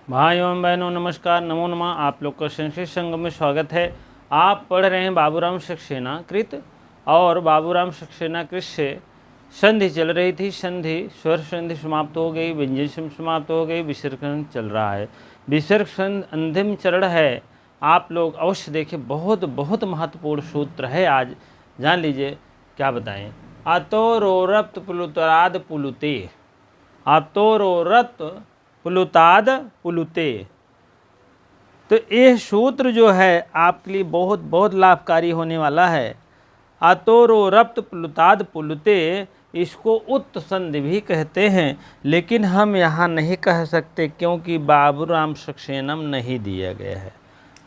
भाई एवं बहनों नमस्कार, नमो नमः। आप लोग का संस्कृत संगम में स्वागत है। आप पढ़ रहे हैं बाबूराम सक्सेना कृत और बाबूराम सक्सेना कृत से संधि चल रही थी। संधि स्वर संधि समाप्त हो गई, व्यंजन संधि समाप्त हो गई, विसर्ग संधि चल रहा है। विसर्ग संधि अंतिम चरण है। आप लोग अवश्य देखें, बहुत बहुत महत्वपूर्ण सूत्र है। आज जान लीजिए क्या बताएं। अतो रोरप्त पुलुतराद पुलुते, अतोरोरत पुलुताद पुलुते। तो ये सूत्र जो है आपके लिए बहुत बहुत लाभकारी होने वाला है। अतोरोरप्त पुलुताद पुलुते, इसको उत्त संधि भी कहते हैं, लेकिन हम यहाँ नहीं कह सकते क्योंकि बाबूराम सक्सेनम नहीं दिया गया है।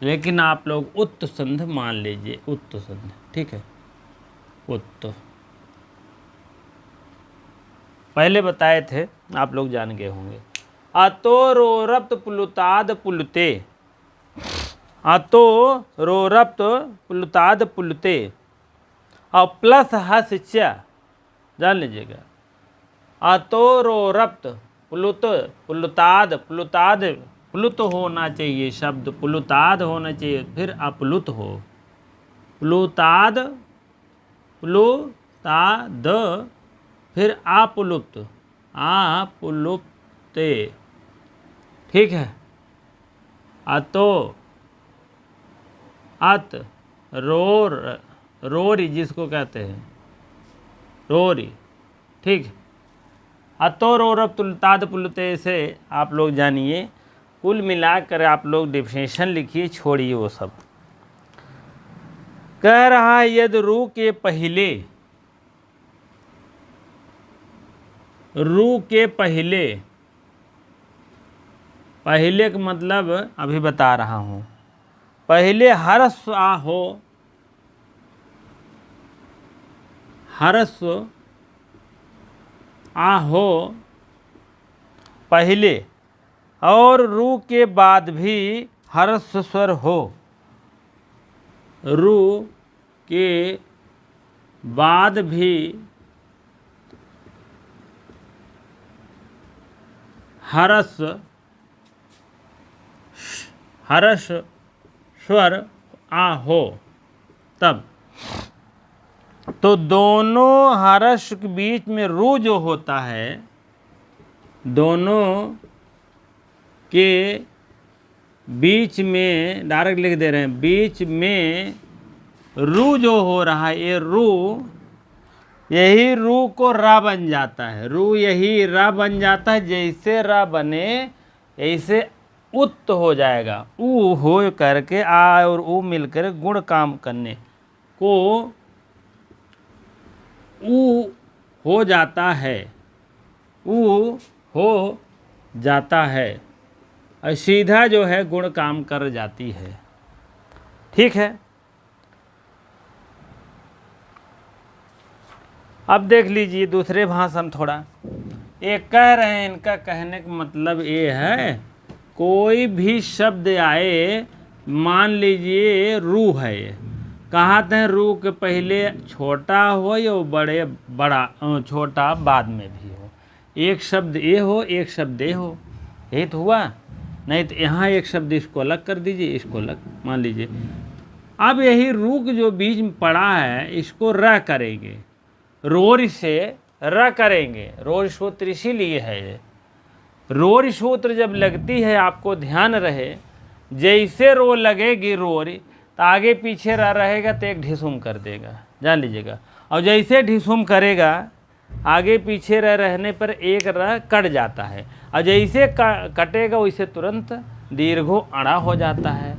लेकिन आप लोग उत्त संधि मान लीजिए, उत्त संधि, ठीक है। उत्त पहले बताए थे, आप लोग जान गए होंगे। अतो रोरप्त पुलुताद पुलुते, अतो रोरप्त पुलुताद पुलुते और प्लस हस च, जान लीजिएगा। अतो रोरप्त पुलुत पुलुताद, पुलुताद प्लुत होना चाहिए, शब्द पुलुताद होना चाहिए, फिर अप्लुत हो। प्लुताद, प्लुताद, फिर आपुलुप्त, आपुलुप्ते, ठीक है। अतो, अत, रोर, रोरी जिसको कहते हैं, रोरी, ठीक। अतो रोरप तुलताद पुलते से आप लोग जानिए। कुल मिलाकर आप लोग डिफिनेशन लिखिए, छोड़िए वो सब। कह रहा है यदि रू के पहले, रू के पहले, पहले का मतलब अभी बता रहा हूँ। पहले हरस्व आ हो, हरस्व आ हो पहले, और रू के बाद भी हरस्व स्वर हो, रू के बाद भी हरस्व, हर्ष स्वर आ हो तब। तो दोनों हर्ष के बीच में रू जो होता है, दोनों के बीच में डायरेक्ट लिख दे रहे हैं, बीच में रू जो हो रहा है, ये रू, यही रू को रा बन जाता है। रू यही रा बन जाता है। जैसे रा बने ऐसे उत्त हो जाएगा। ऊ हो करके आ और ऊ मिलकर गुण काम करने को ऊ हो जाता है, ऊ हो जाता है, और सीधा जो है गुण काम कर जाती है, ठीक है। अब देख लीजिए दूसरे भाषा में थोड़ा। ये कह रहे हैं, इनका कहने का मतलब ये है, कोई भी शब्द आए, मान लीजिए रू है, कहते हैं रू के पहले छोटा हो या बड़े, बड़ा छोटा बाद में भी हो। एक शब्द ए हो, एक शब्द ए हो, यही तो हुआ। नहीं तो यहाँ एक शब्द इसको अलग कर दीजिए, इसको अलग मान लीजिए। अब यही रू जो बीच में पड़ा है, इसको र करेंगे, रोर से र करेंगे। रोर सूत्र इसीलिए है ये। रोर सूत्र जब लगती है, आपको ध्यान रहे, जैसे रो लगेगी रोर, तो आगे पीछे रा रहेगा तो एक ढिसुम कर देगा, जान लीजिएगा। और जैसे ढिसुम करेगा, आगे पीछे रह रहने पर एक र कट जाता है, और जैसे कटेगा वैसे तुरंत दीर्घो अड़ा हो जाता है,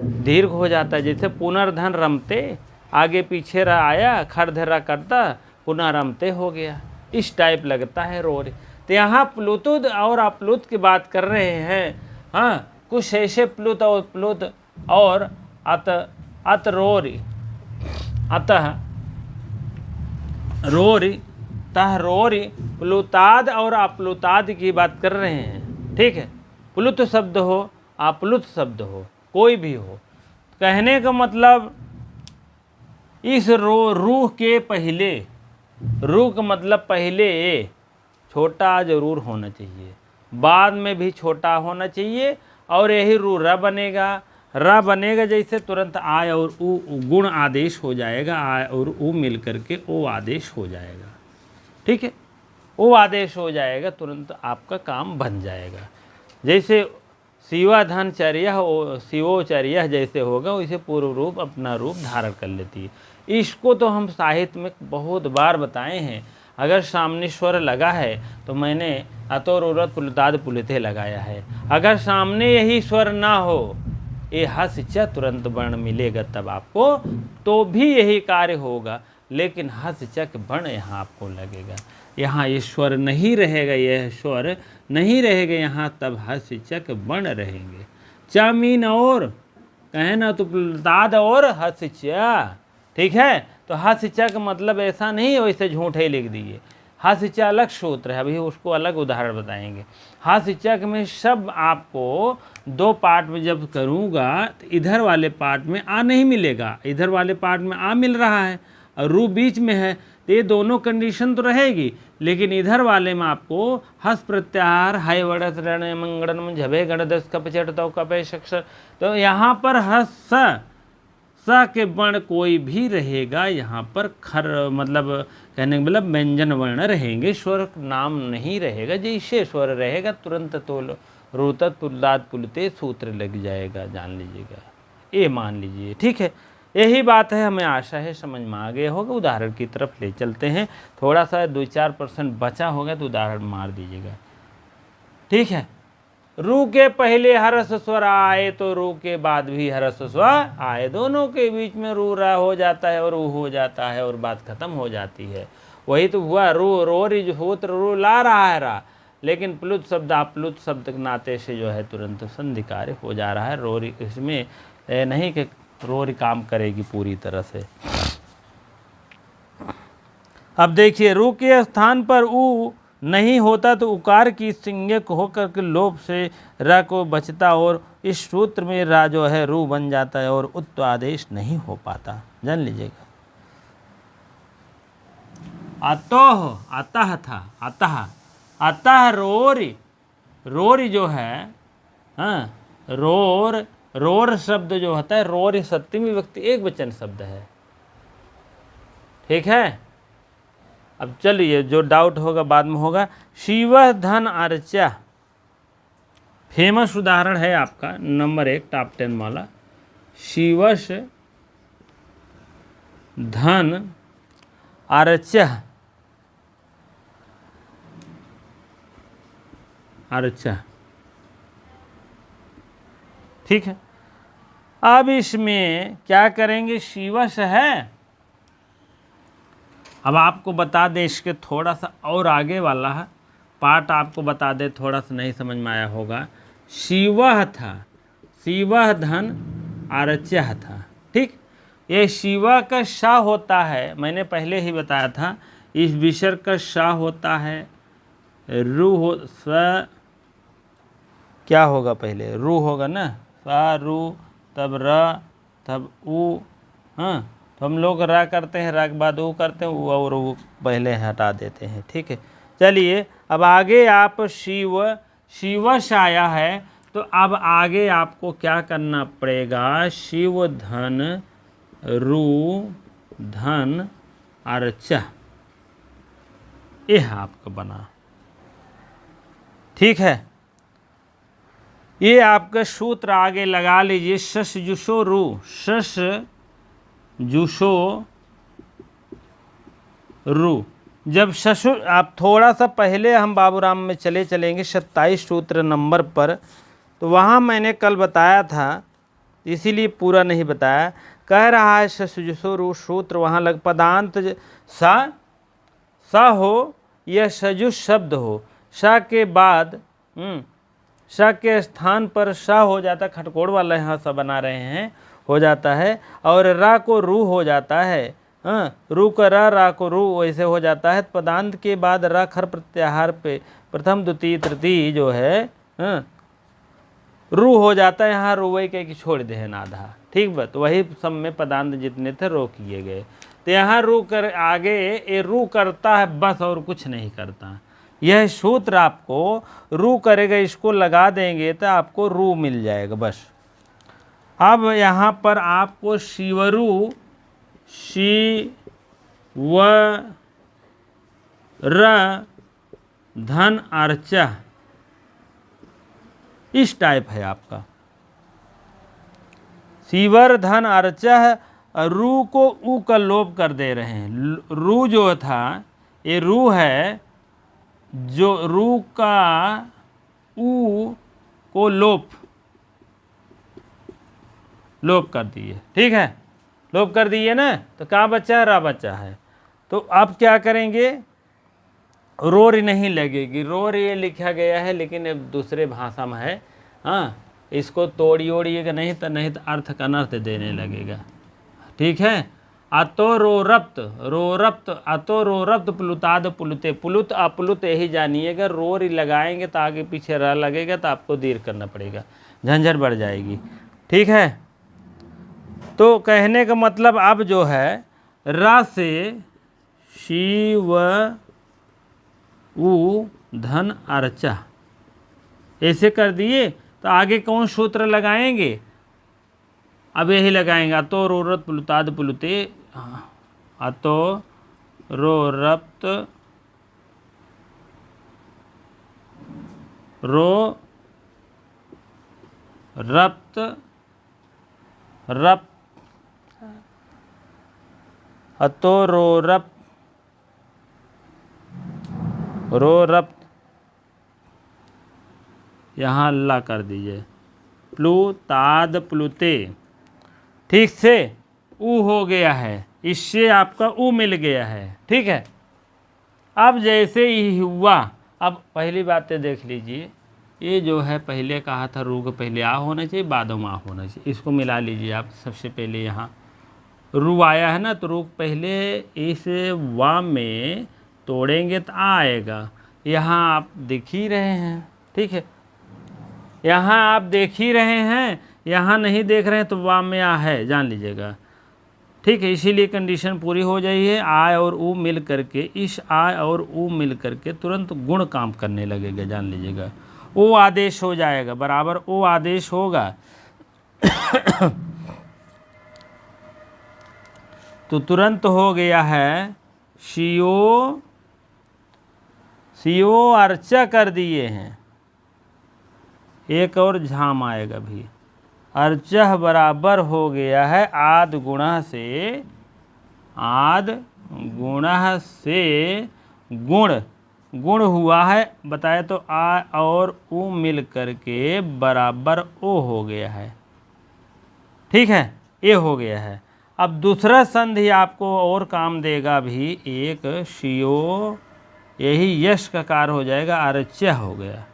दीर्घ हो जाता है। जैसे पुनर्धन रमते, आगे पीछे रह आया, खड़धरा करता, पुनः रमते हो गया, इस टाइप लगता है रोर। तो यहाँ प्लुतुद और अप्लुत की बात कर रहे हैं। हाँ, कुछ ऐसे प्लुत और प्लुत और अत, अत रोरी, अतः रोरी, तह रोरी, प्लुताद और अप्लुताद की बात कर रहे हैं, ठीक है। प्लुत शब्द हो, अप्लुत शब्द हो, कोई भी हो, कहने का मतलब इस रूह के पहले, रूह का मतलब पहले छोटा जरूर होना चाहिए। बाद में भी छोटा होना चाहिए, और यही रू र बनेगा। र बनेगा जैसे तुरंत आय और उ गुण आदेश हो जाएगा, आय और उ मिल करके ओ आदेश हो जाएगा। ठीक है, ओ आदेश हो जाएगा, तुरंत आपका काम बन जाएगा। जैसे शिवा धन चर्या शिवोचर्या जैसे होगा, वैसे पूर्व रूप अपना रूप धारण कर लेती है। इसको तो हम साहित्य में बहुत बार बताए हैं। अगर सामने स्वर लगा है तो मैंने अतोर उरत पुलताद पुलिते लगाया है। अगर सामने यही स्वर ना हो, ये हस च तुरंत वर्ण मिलेगा तब आपको, तो भी यही कार्य होगा, लेकिन हस चक वर्ण यहाँ आपको लगेगा। यहाँ ये स्वर नहीं रहेगा, यह स्वर नहीं रहेगा यहाँ, तब हस चक वर्ण रहेंगे। च मीन और कहे ना तो पुलताद और हस च। ठीक है, तो हस चक मतलब ऐसा नहीं है वैसे झूठे लिख दिए। हस च अलग सूत्र है, अभी उसको अलग उदाहरण बताएंगे। हस चक में शब्द आपको दो पार्ट में जब करूँगा तो इधर वाले पार्ट में आ नहीं मिलेगा, इधर वाले पार्ट में आ मिल रहा है और रू बीच में है, तो ये दोनों कंडीशन तो रहेगी। लेकिन इधर वाले में आपको हस प्रत्याहार हाय वड़स रण मंगड़न झबे गण दस कप चट तो कपे अक्षर, तो यहाँ पर हस स के वर्ण कोई भी रहेगा, यहाँ पर खर मतलब कहने का मतलब व्यंजन वर्ण रहेंगे, स्वर नाम नहीं रहेगा। जैसे स्वर रहेगा तुरंत तो रोतत पुल्लाद पुलते सूत्र लग जाएगा, जान लीजिएगा, ये मान लीजिए। ठीक है, यही बात है, हमें आशा है समझ में आ गया होगा। उदाहरण की तरफ ले चलते हैं, थोड़ा सा 2-4% बचा होगा तो उदाहरण मार दीजिएगा। ठीक है, रू के पहले हरस स्वर आए तो रू के बाद भी हरस स्वर आए, दोनों के बीच में रू रा हो जाता है और ऊ हो जाता है और बात खत्म हो जाती है। वही तो हुआ, रू रोरी होत्र रू ला रहा है रा, लेकिन प्लुत शब्द अपलुत शब्द के नाते से जो है तुरंत संधि कार्य हो जा रहा है। रोरी इसमें नहीं कि रोरी काम करेगी पूरी तरह से। अब देखिए, रू के स्थान पर ऊ नहीं होता तो उकार की संज्ञक होकर के लोप से र को बचता, और इस सूत्र में रा जो है रू बन जाता है और उत्व आदेश नहीं हो पाता, जान लीजिएगा। अतः अतः था, अतः रोरी, रोरी जो है हाँ, रोर शब्द जो होता है, रोर सप्तमी विभक्ति एक वचन शब्द है। ठीक है, अब चलिए जो डाउट होगा बाद में होगा। शिव धन अर्चा फेमस उदाहरण है आपका नंबर 1 टॉप 10 वाला। शिवश धन अर्चा, अर्चा। ठीक है, अब इसमें क्या करेंगे, शिवश है। अब आपको बता दें, इसके थोड़ा सा और आगे वाला है पार्ट आपको बता दे, थोड़ा सा नहीं समझ में आया होगा। शिवह था, शिवह धन अर्चह था। ठीक, ये शिवा का शा होता है, मैंने पहले ही बताया था। इस विसर्ग का शा होता है, रू हो स क्या होगा, पहले रू होगा ना, सा रू, तब र, तब ऊ। हाँ, तो हम लोग रा करते हैं, रा के बाद ऊ करते हैं, ऊ और ऊ पहले हटा देते हैं। ठीक है, चलिए अब आगे आप शिवश आया है, तो अब आगे आपको क्या करना पड़ेगा, शिव धन रू धन अर्चा, यह आपका बना। ठीक है, ये आपका सूत्र आगे लगा लीजिए। शश जुशो रू, शश जुशो रू। जब ससुर, आप थोड़ा सा पहले हम बाबूराम में चलेंगे 27 सूत्र नंबर पर, तो वहाँ मैंने कल बताया था, इसीलिए पूरा नहीं बताया। कह रहा है ससुजुसो रू सूत्र, वहाँ लग पदांत सा हो या सजुष शब्द हो, सा के बाद सा के स्थान पर सा हो जाता, खटकोड़ वाला यहाँ सा बना रहे हैं, हो जाता है, और रा को रू हो जाता है। रू का रा को रू वैसे हो जाता है। पदांत के बाद रा खर प्रत्याहार पे प्रथम द्वितीय तृतीय जो है रू हो जाता है। यहाँ रू वही के छोड़ दे है आधा। ठीक बात, वही सब में पदांत जितने थे रो किए गए, तो यहाँ रू कर आगे ये रू करता है बस, और कुछ नहीं करता। यह सूत्र आपको रू करेगा, इसको लगा देंगे तो आपको रू मिल जाएगा बस। अब यहाँ पर आपको शिवरू, शी व र धन अर्चा, इस टाइप है आपका। सीवर धन अर्चा, रू को ऊ का लोप कर दे रहे हैं। रू जो था ये रू है, जो रू का ऊ को लोप कर दिए। ठीक है, लोप कर दिए ना, तो क्या बचा है? रा बचा है। तो अब क्या करेंगे? रोर नहीं लगेगी। रोर ये लिखा गया है लेकिन अब दूसरे भाषा में है। हाँ, इसको तोड़ी ओड़िएगा नहीं तो अर्थ का अनर्थ देने लगेगा। ठीक है। अतो रो रप्त अतो रो रप्त प्लुताद पुलुते, पुलुत अपुलुत यही जानिएगा। रोर लगाएंगे तो आगे पीछे र लगेगा तो आपको देर करना पड़ेगा, झंझट बढ़ जाएगी। ठीक है। तो कहने का मतलब अब जो है रा से शिव उ धन अर्चा ऐसे कर दिए, तो आगे कौन सूत्र लगाएंगे? अब यही लगाएंगे, अतो रो रप्त पुलुताद पुलुते, अतो रो रप्त रो रप्त रप्त, अतो रो रप्त रो रप्त, यहाँ अल्लाह कर दीजिए, प्लुताद प्लुते। ठीक से ऊ हो गया है, इससे आपका ऊ मिल गया है। ठीक है। अब जैसे ही हुआ, अब पहली बातें देख लीजिए, ये जो है पहले कहा था रू को पहले आ होना चाहिए, बाद में आ होना चाहिए। इसको मिला लीजिए आप। सबसे पहले यहाँ रू आया है ना, तो रू पहले इस वा में तोड़ेंगे तो आ आएगा। यहाँ आप देख ही रहे हैं। ठीक है, यहाँ आप देख ही रहे हैं, यहाँ नहीं देख रहे हैं तो वा में आ है, जान लीजिएगा। ठीक है, इसीलिए कंडीशन पूरी हो जाई है। आ और ऊ मिल करके, इस आ और ऊ मिल करके तुरंत गुण काम करने लगेगा, जान लीजिएगा। ओ आदेश हो जाएगा, बराबर ओ आदेश होगा। तो तुरंत हो गया है सीओ अर्चा कर दिए हैं। एक और झाम आएगा भी, अर्चा बराबर हो गया है आद गुणा से गुण हुआ है, बताए तो आ और ऊ मिल करके बराबर ओ हो गया है। ठीक है, ये हो गया है। अब दूसरा संधि आपको और काम देगा भी, एक शियो, यही यश का कार हो जाएगा, अर्चा हो गया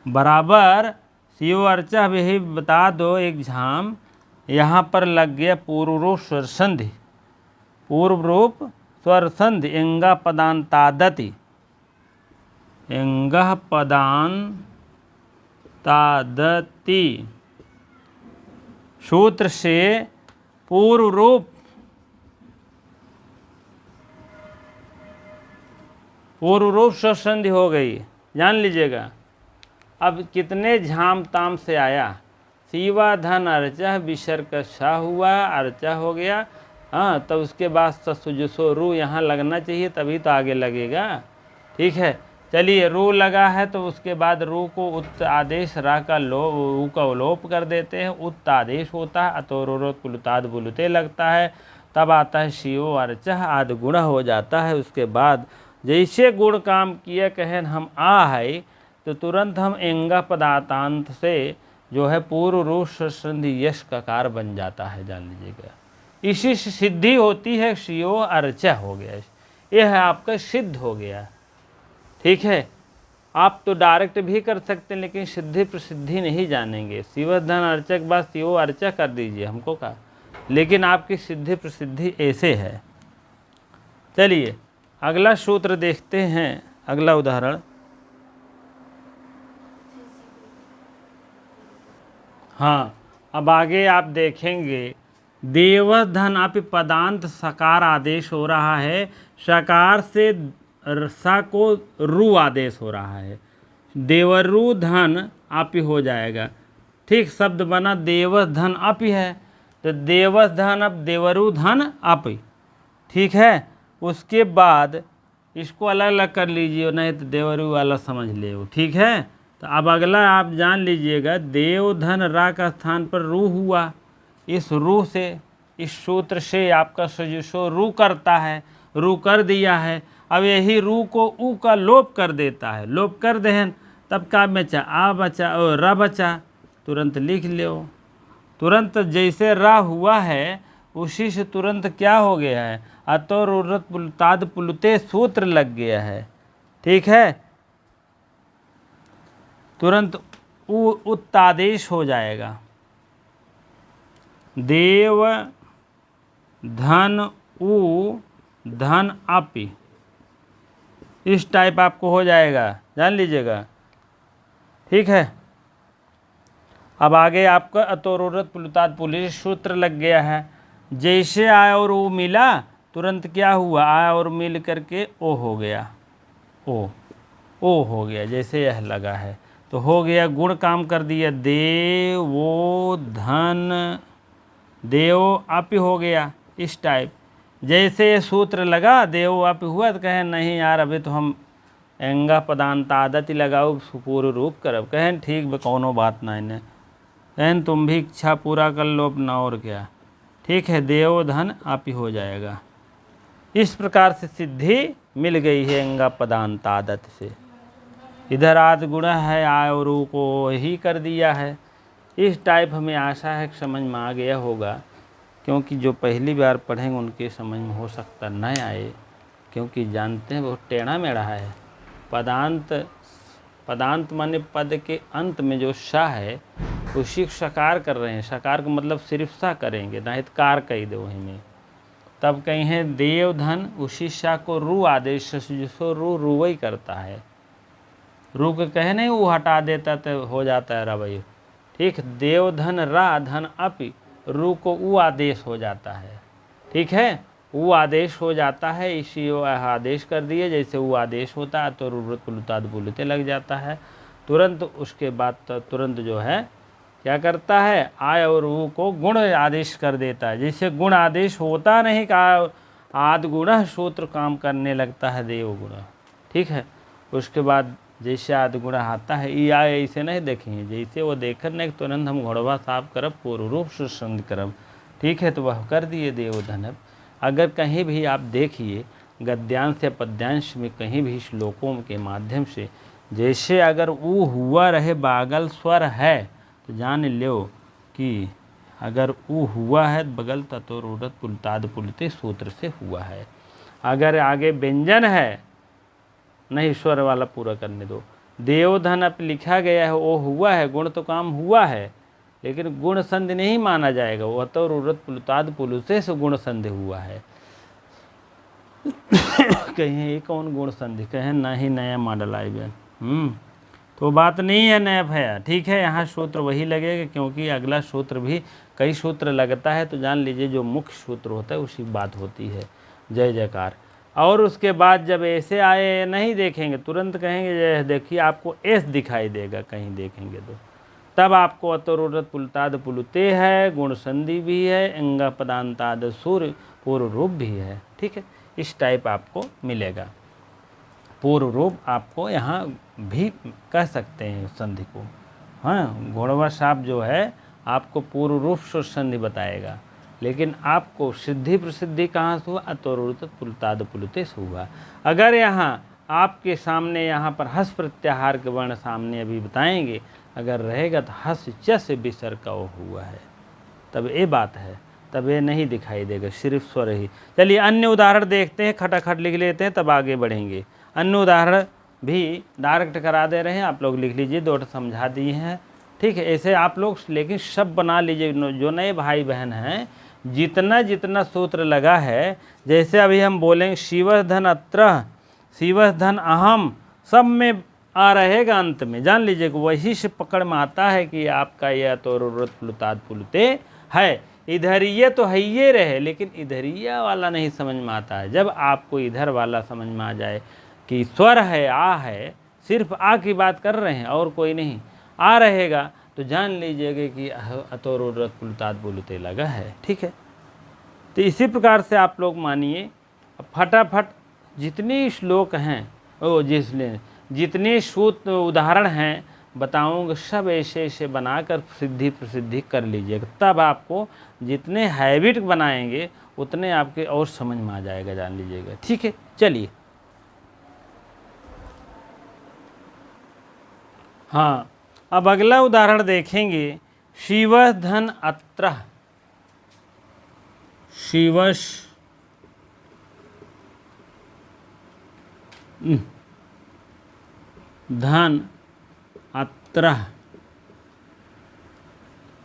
बराबर शिव अर्चा भी। यही बता दो एक झाम, यहाँ पर लग गया पूर्व रूप स्वर संधि, पूर्व रूप स्वर संधि, इंगा पदांतादति, इंगा पदांतादति सूत्र से पूर्व रूप स्वर संधि हो गई, जान लीजिएगा। अब कितने झाम ताम से आया, सीवा धन अर्चा, विसर्ग का सा हुआ, अर्चा हो गया। हाँ, तब उसके बाद ससुजसो रू यहाँ लगना चाहिए, तभी तो आगे लगेगा। ठीक है, चलिए रू लगा है तो उसके बाद रू को उत्त आदेश रा का ऊ का लोप कर देते हैं, उत्त आदेश होता है, अतोरोत पुलुताद बुलुते लगता है, तब आता है शिव अर्चा, आद गुण हो जाता है। उसके बाद जैसे गुण काम किया, कहें हम आ है, तो तुरंत हम एंगा पदातांत से जो है पूर्व रूप संधि यश का कार बन जाता है, जान लीजिएगा। इसी से सिद्धि होती है, शियो अर्चा हो गया, यह है आपका सिद्ध हो गया। ठीक है, आप तो डायरेक्ट भी कर सकते हैं, लेकिन सिद्धि प्रसिद्धि नहीं जानेंगे। शिव धन अर्चा के बाद शिव अर्चा कर दीजिए हमको का, लेकिन आपकी सिद्धि प्रसिद्धि ऐसे है। चलिए अगला सूत्र देखते हैं, अगला उदाहरण। हाँ, अब आगे आप देखेंगे, देव धन आप पदांत सकार आदेश हो रहा है, सकार से सा को रू आदेश हो रहा है, देवरु धन आपी हो जाएगा। ठीक, शब्द बना देवस धन आपी है, तो देवस धन अब देवरु धन आपी। ठीक है, उसके बाद इसको अलग अलग कर लीजिए, नहीं तो देवरु वाला समझ ले। ठीक है, तो अब अगला आप जान लीजिएगा, देव धन रा का स्थान पर रू हुआ। इस रू से, इस सूत्र से आपका सजुषो रू करता है, रू कर दिया है। अब यही रू को ऊ का लोप कर देता है, लोप कर देहन, तब का बचा, आ बचा और रा बचा। तुरंत लिख लो, तुरंत जैसे रा हुआ है उसी से तुरंत क्या हो गया है, अतोर उर्रत पुलताद पुलते सूत्र लग गया है। ठीक है, तुरंत उत्तादेश हो जाएगा, देव धन उ धन आपी, इस टाइप आपको हो जाएगा, जान लीजिएगा। ठीक है, अब आगे आपका अतोरुरत पुलुताद पुलिस सूत्र लग गया है। जैसे आया और वो मिला, तुरंत क्या हुआ, आया और मिल करके ओ हो गया, ओ हो गया, जैसे यह लगा है तो हो गया, गुण काम कर दिया, देवो धन देव आप हो गया, इस टाइप। जैसे ये सूत्र लगा देव आप हुआ, तो कहें नहीं यार अभी तो हम एंगा पदांत आदत ही लगाओ पूर्ण रूप करब। कहें ठीक बे, कौनो बात नहीं ने, कहें तुम भी इच्छा पूरा कर लो अपना, और क्या। ठीक है, देव धन आप ही हो जाएगा। इस प्रकार से सिद्धि मिल गई है एंगा पदांत आदत से। इधर आद गुण है, आय और ऊ को ही कर दिया है। इस टाइप हमें आशा है कि समझ में आ गया होगा, क्योंकि जो पहली बार पढ़ेंगे उनके समझ में हो सकता न आए, क्योंकि जानते हैं बहुत टेढ़ा मेढ़ा है। पदांत माने पद के अंत में जो सा है उसी को सकार कर रहे हैं। सकार का मतलब सिर्फ सा करेंगे, नहीं तो कार कही दो वहीं में। तब कहीं है देव धन, उसी सा को रू आदेश, जिसको रू रूवई करता है। रू के कहे नहीं वो हटा देता तो हो जाता है रवई। ठीक, देव धन रा धन अपि, रू को ऊ आदेश हो जाता है। ठीक है, ऊ आदेश हो जाता है, इसी आदेश कर दिए। जैसे वो आदेश होता है तो रुत पुलुताद बुलते लग जाता है तुरंत। उसके बाद तो तुरंत जो है क्या करता है, आय और ऊ को गुण आदेश कर देता है। जैसे गुण आदेश होता नहीं का आद गुण सूत्र काम करने लगता है देव गुण। ठीक है, उसके बाद जैसे आद गुण आता है, ई आय ऐसे नहीं देखेंगे, जैसे वो देखर नहीं तुरंत हम घोड़वा साफ करब, पूर्व रूप सुसंध करब। ठीक है, तो वह कर दिए देव धनब। अगर कहीं भी आप देखिए गद्यांश या पद्यांश में कहीं भी श्लोकों के माध्यम से जैसे अगर ऊ हुआ रहे बागल स्वर है, तो जान लो कि अगर ऊ हुआ है बगल तत्वरूढ़ पुलताद पुलते सूत्र से हुआ है। अगर आगे व्यंजन है, नहीं स्वर वाला पूरा करने दो, देवधन अब लिखा गया है, वो हुआ है, गुण तो काम हुआ है, लेकिन गुण संधि नहीं माना जाएगा। वो अतोरुरत पुलताद पुलुसे से गुण संधि हुआ है। कहें ये कौन गुण संधि, कहें नहीं नया मॉडल आई बहन। तो बात नहीं है नया भैया। ठीक है, यहाँ सूत्र वही लगेगा, क्योंकि अगला सूत्र भी कई सूत्र लगता है, तो जान लीजिए जो मुख्य सूत्र होता है उसी बात होती है। जय जयकार। और उसके बाद जब ऐसे आए नहीं देखेंगे, तुरंत कहेंगे जय, देखिए आपको एस दिखाई देगा कहीं देखेंगे तो, तब आपको अतोरुरत पुलताद पुलुते है, गुण संधि भी है, अंगा पदांताद सूर्य पूर्व रूप भी है। ठीक है, इस टाइप आपको मिलेगा। पूर्व रूप आपको यहाँ भी कह सकते हैं संधि को। हाँ, घोड़वा साहब जो है आपको पूर्व रूप से संधि बताएगा, लेकिन आपको सिद्धि प्रसिद्धि कहाँ से हुआ, अतोरुरत पुलताद पुलुते से हुआ। अगर यहाँ आपके सामने यहाँ पर हस प्रत्याहार के वर्ण सामने अभी बताएंगे, अगर रहेगा तो हस च से विसर्ग का वो हुआ है, तब ये बात है, तब ये नहीं दिखाई देगा, सिर्फ स्वर ही। चलिए अन्य उदाहरण देखते हैं, खटाखट लिख लेते हैं, तब आगे बढ़ेंगे। अन्य उदाहरण भी डायरेक्ट करा दे रहे हैं, आप लोग लिख लीजिए, दो समझा दिए हैं। ठीक है, ऐसे आप लोग लेकिन सब बना लीजिए। जो नए भाई बहन हैं, जितना जितना सूत्र लगा है, जैसे अभी हम बोलेंगे शिवः धन अत्र, शिवः धन अहम, सब में आ रहेगा अंत में, जान लीजिए कि वही से पकड़ में आता है कि आपका यह अतोरुरत पुलताद पुलुते है। इधरिये तो है ये रहे, लेकिन इधरिया वाला नहीं समझ में आता है। जब आपको इधर वाला समझ में आ जाए, कि स्वर है, आ है, सिर्फ आ की बात कर रहे हैं और कोई नहीं, आ रहेगा तो जान लीजिएगा कि अतोर रत पुलतात बोलते लगा है। ठीक है, तो इसी प्रकार से आप लोग मानिए, फटाफट जितने श्लोक हैं जितने सूत्र उदाहरण हैं बताऊंगा, सब ऐसे ऐसे बनाकर सिद्धि प्रसिद्धि कर लीजिएगा। तब आपको जितने हैबिट बनाएंगे उतने आपके और समझ में आ जाएगा, जान लीजिएगा। ठीक है, चलिए। हाँ, अब अगला उदाहरण देखेंगे। शिव धन अत्र, शिवश धन अत्र।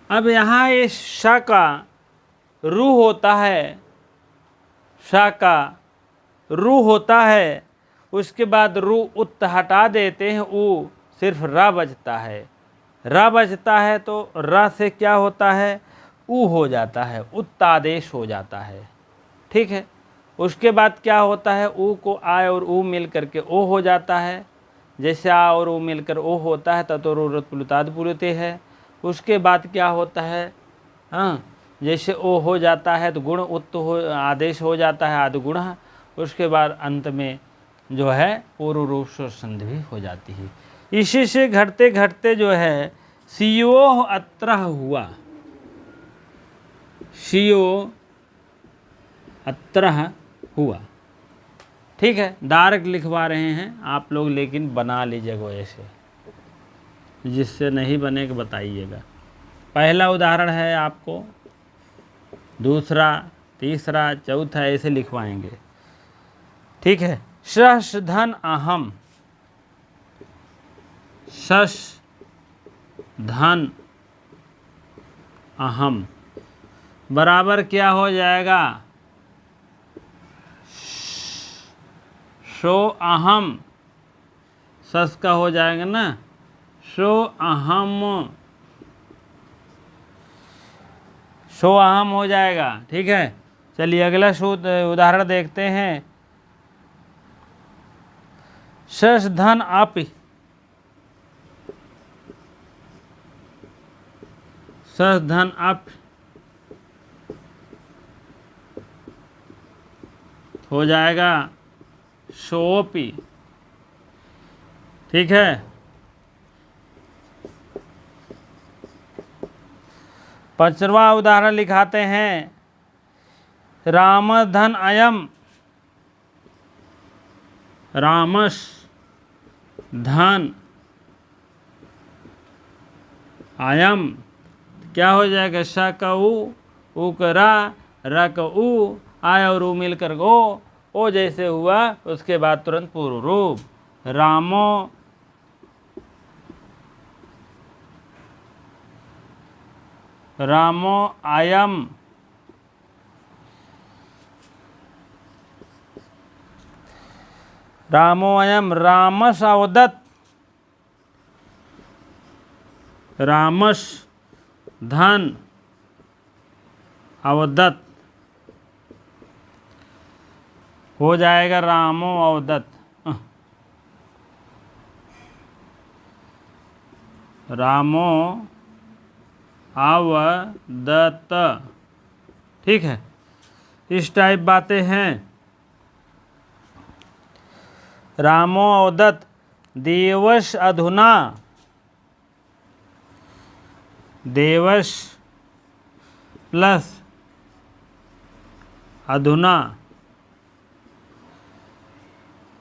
अब यहाँ ये श का रू होता है, श का रू होता है, उसके बाद रू उत्त हटा देते हैं, ऊ सिर्फ र बचता है। र बचता है तो र से क्या होता है, ऊ हो जाता है, उत्तादेश हो जाता है। ठीक है, उसके बाद क्या होता है, ऊ को आ और ऊ मिल करके ओ हो जाता है। जैसे आ और ऊ मिलकर ओ होता है ततोर पुलुतात पुलुते है। उसके बाद क्या होता है, हाँ, जैसे ओ हो जाता है तो गुण उत्त हो आदेश हो जाता है, आदि गुण। उसके बाद अंत में जो है पूर्व रूप से संधि भी हो जाती है। इसी से घटते घटते जो है शिवो अत्र हुआ, शिवो अत्र हुआ। ठीक है, डायरेक्ट लिखवा रहे हैं आप लोग, लेकिन बना लीजिएगा ऐसे, जिससे नहीं बनेगा बताइएगा। पहला उदाहरण है आपको, दूसरा, तीसरा, चौथा ऐसे लिखवाएंगे। ठीक है, शश धन अहम, शश धन अहम बराबर क्या हो जाएगा, शो अहम, सस का हो जाएगा ना, शो अहम, शो अहम हो जाएगा। ठीक है, चलिए अगला उदाहरण देखते हैं। शश धन अप, शश धन अप हो जाएगा शोपी। ठीक है, पांचवा उदाहरण लिखाते हैं। राम धन अयम, रामस धन अयम क्या हो जाएगा, श का ऊ का रा का ऊ, आय और ऊ मिलकर ओ जैसे हुआ। उसके बाद तुरंत पूर्व रूप, रामो रामो अयम, रामो अयम, रामस अवदत्, रामस धन अवदत् हो जाएगा रामो अवदत्, रामो अवदत्त। ठीक है, इस टाइप बातें हैं। रामो अवदत्त, देवश अधुना, देवश प्लस अधुना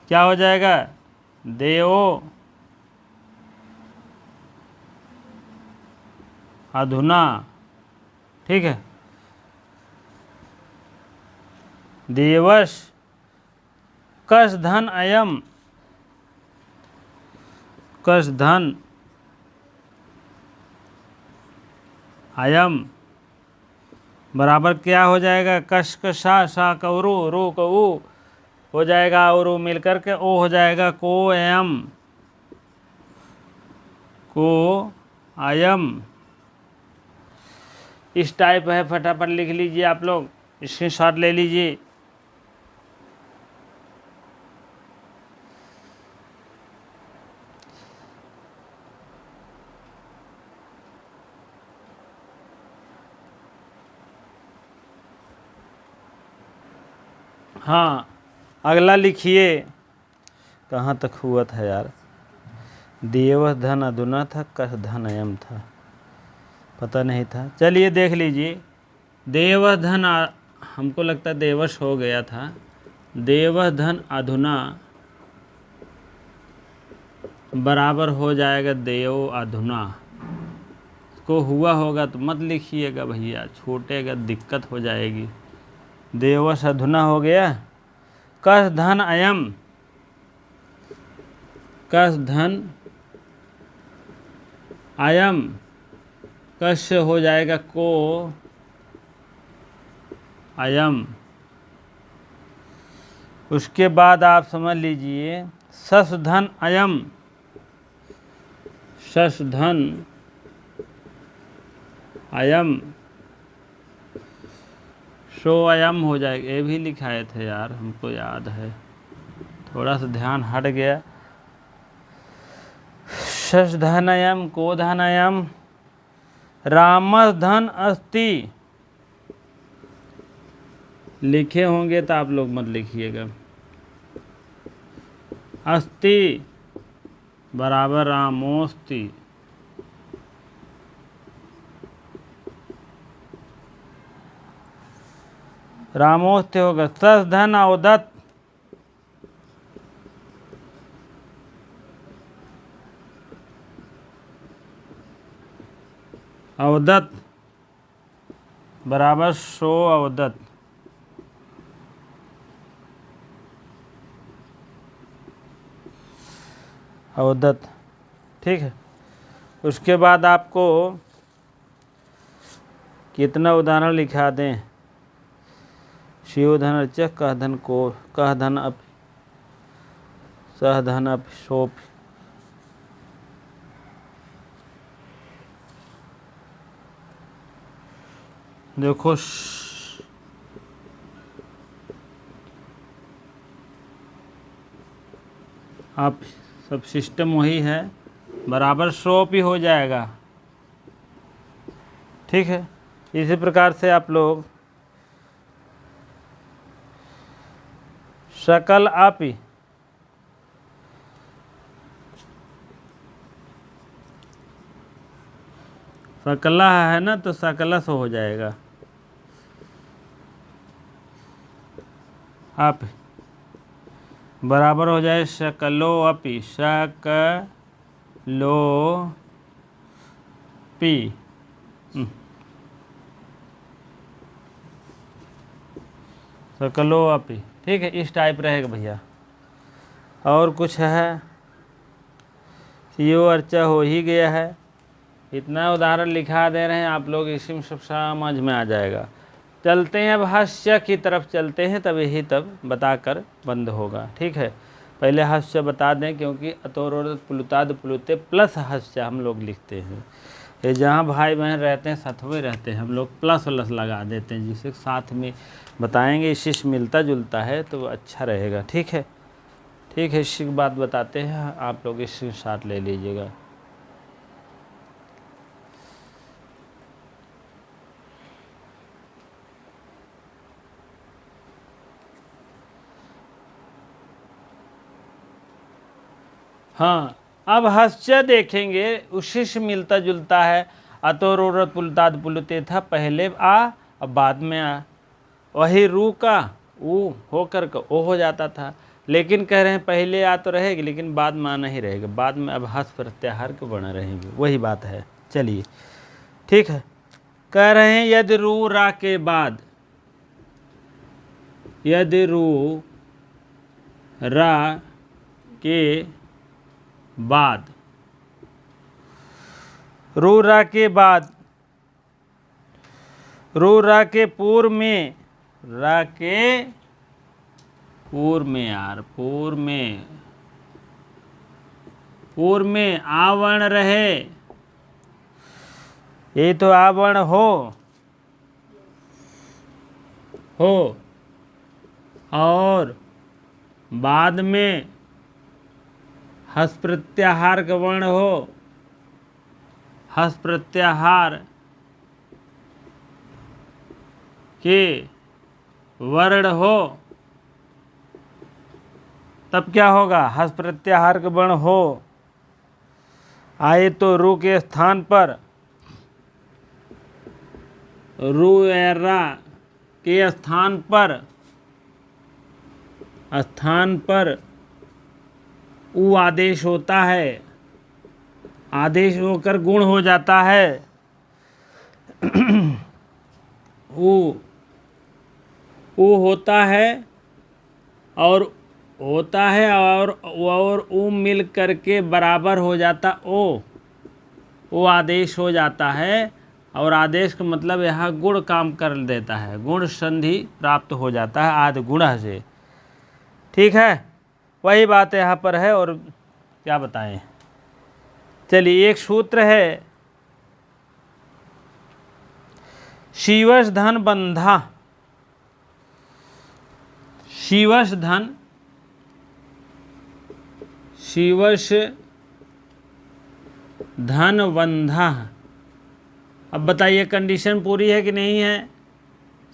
क्या हो जाएगा, देवो अधुना। ठीक है, देवश कश धन अयम, कश धन अयम बराबर क्या हो जाएगा, कश का सा का रू का ऊ हो जाएगा, और ऊ मिलकर के ओ हो जाएगा को एम, को अयम। इस टाइप है, फटाफट लिख लीजिए आप लोग, स्क्रीनशॉट ले लीजिए। हाँ, अगला लिखिए। कहाँ तक हुआ था यार? देव धन अधुना था, कस धन अयम था, पता नहीं था। चलिए देख लीजिए। देव धन हमको लगता है देवश हो गया था। देव धन अधुना बराबर हो जाएगा देव अधुना। को हुआ होगा तो मत लिखिएगा भैया, छूटेगा दिक्कत हो जाएगी। देवश अधुना हो गया। कस धन अयम, कस धन अयम, कस से हो जाएगा को अयम। उसके बाद आप समझ लीजिए सस धन अयम, सस धन अयम, सो अयम हो जाएगा। ये भी लिखाए थे यार, हमको याद है, थोड़ा सा ध्यान हट गया। सस धन अयम, को धन अयम, रामस धन अस्ति। लिखे होंगे तो आप लोग मत लिखिएगा। अस्ति बराबर रामोस्ति। रामोस्ति होगा। सस धन अवदत्त, अवदत्त बराबर सो अवदत्त। अवदत्त, ठीक है। उसके बाद आपको कितना उदाहरण लिखा दें। शिव धन अर्चक, कह धन को, कह धन अप, सह धन अप शोप। देखो आप सब सिस्टम वही है, बराबर शोप ही हो जाएगा, ठीक है। इसी प्रकार से आप लोग सकल आपी, सकला है ना तो सकलस हो जाएगा। आप बराबर हो जाए सकलो अपी, सकलो पी। सकलो अपी, ठीक है। इस टाइप रहेगा भैया। और कुछ है? सीओ अर्चा हो ही गया है। इतना उदाहरण लिखा दे रहे हैं आप लोग, इसी में सब समझ में आ जाएगा। चलते हैं अब हास्य की तरफ चलते हैं, तब यही तब बताकर बंद होगा, ठीक है। पहले हास्य बता दें, क्योंकि अतोरोध प्लुताद प्लुते प्लस हास्य हम लोग लिखते हैं। ये जहाँ भाई बहन रहते हैं साथवे रहते हैं, हम लोग प्लस प्लस लगा देते हैं, जिसे साथ में बताएंगे। इसी से मिलता जुलता है तो अच्छा रहेगा, ठीक है। ठीक है, इसी की बात बताते हैं, आप लोग इसके साथ ले लीजिएगा। हाँ, अब हास्य देखेंगे, उसी से मिलता जुलता है। अतोरोरत पुलताद पुलते था पहले आ, अब बाद में आ। वही रू का ऊ होकर का ओ हो जाता था, लेकिन कह रहे हैं पहले आ तो रहेगी, लेकिन बाद में आ नहीं रहेगा। बाद में अब हस प्रत्याहार के बना रहेंगे, वही बात है। चलिए ठीक है। कह रहे हैं यदि रू रा के बाद, यदि रू रा के बाद, रू रा के बाद, रू रा के पूर्व में, रा के पूर्व में यार, पूर्व में, पूर्व में आवर्ण रहे, ये तो आवर्ण हो, और बाद में हस प्रत्याहार का वर्ण हो, हस प्रत्याहार के वर्ण हो, तब क्या होगा, हस प्रत्याहार का वर्ण हो आए तो रू के स्थान पर, रू या रा के स्थान पर ऊ आदेश होता है, आदेश होकर गुण हो जाता है। ऊ होता है और ऊ मिल करके बराबर हो जाता ओ आदेश हो जाता है। और आदेश का मतलब यहाँ गुण काम कर देता है, गुण संधि प्राप्त हो जाता है आदि गुण से। ठीक है, वही बात यहाँ पर है। और क्या बताएं, चलिए एक सूत्र है, शिवश धन बंधा, शिवश धन बंधा। अब बताइए कंडीशन पूरी है कि नहीं है,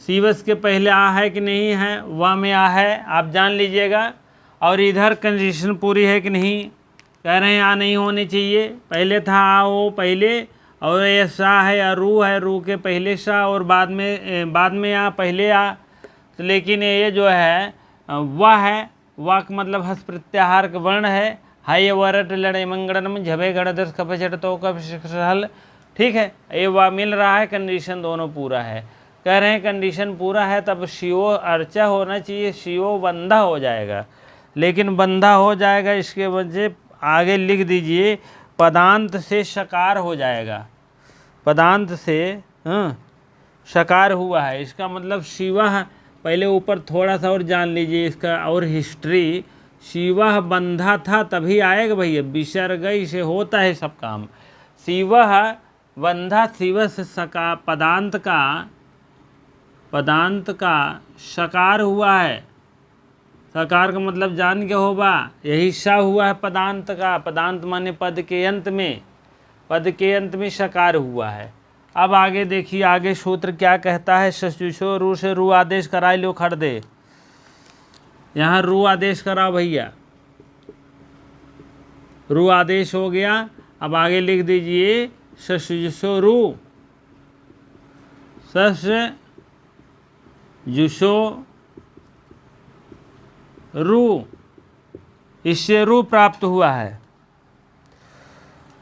शिवश के पहले आ है कि नहीं है, वा में आ है, आप जान लीजिएगा। और इधर कंडीशन पूरी है कि नहीं, कह रहे हैं आ नहीं होनी चाहिए, पहले था आ हो पहले, और ये सा है या रू है, रू के पहले सा और बाद में आ पहले आ। तो लेकिन ये जो है वह है, वाह का मतलब हस प्रत्याहार का वर्ण है, हाय वरट लड़े मंगड़न झबे गड़दस कपचट तो कपल। ठीक है, ये वाह मिल रहा है, कंडीशन दोनों पूरा है। कह रहे हैं कंडीशन पूरा है तब शिवो अर्चा होना चाहिए, शिवो बंधा हो जाएगा। लेकिन बंधा हो जाएगा इसके वजह आगे लिख दीजिए पदांत से शकार हो जाएगा, पदांत से शकार हुआ है, इसका मतलब शिवा। पहले ऊपर थोड़ा सा और जान लीजिए इसका और हिस्ट्री। शिवा बंधा था तभी आएगा भैया, विसर्ग से होता है सब काम। शिवा बंधा, शिव से सका पदांत का शकार हुआ है। सकार का मतलब जान के होगा, यही सा हुआ है पदांत का, पदांत माने पद के अंत में शकार हुआ है। अब आगे देखिए, आगे सूत्र क्या कहता है, शशुषो रू से रू आदेश कराई लो खड़ दे, यहाँ रू आदेश कराओ भैया, रू आदेश हो गया। अब आगे लिख दीजिए शशुषो रू, सस जुषो रू, इससे रू प्राप्त हुआ है,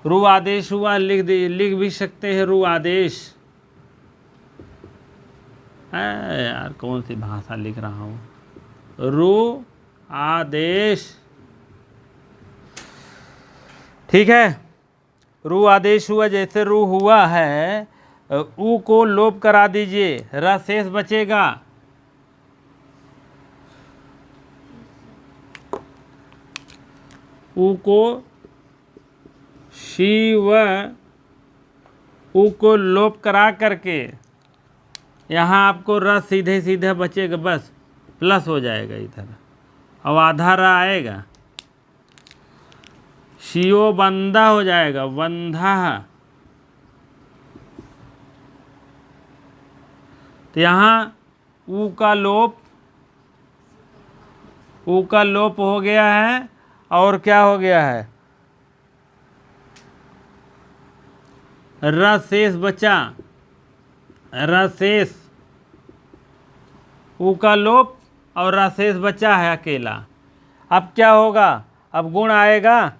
रू आदेश हुआ, लिख भी सकते हैं रू आदेश है। यार कौन सी भाषा लिख रहा हूँ, रू आदेश। ठीक है, रू आदेश हुआ, जैसे रू हुआ है ऊ को लोप करा दीजिए, र शेष बचेगा। ऊ को शिव, ऊ को लोप करा करके यहाँ आपको र सीधे सीधे बचेगा, बस प्लस हो जाएगा इधर, अब आधा र आएगा, शिवो बंधा हो जाएगा, बंधा। तो यहाँ ऊ का लोप हो गया है, और क्या हो गया है, र शेष बचा, र शेष, ऊ का लोप और र शेष बचा है अकेला। अब क्या होगा, अब गुण आएगा,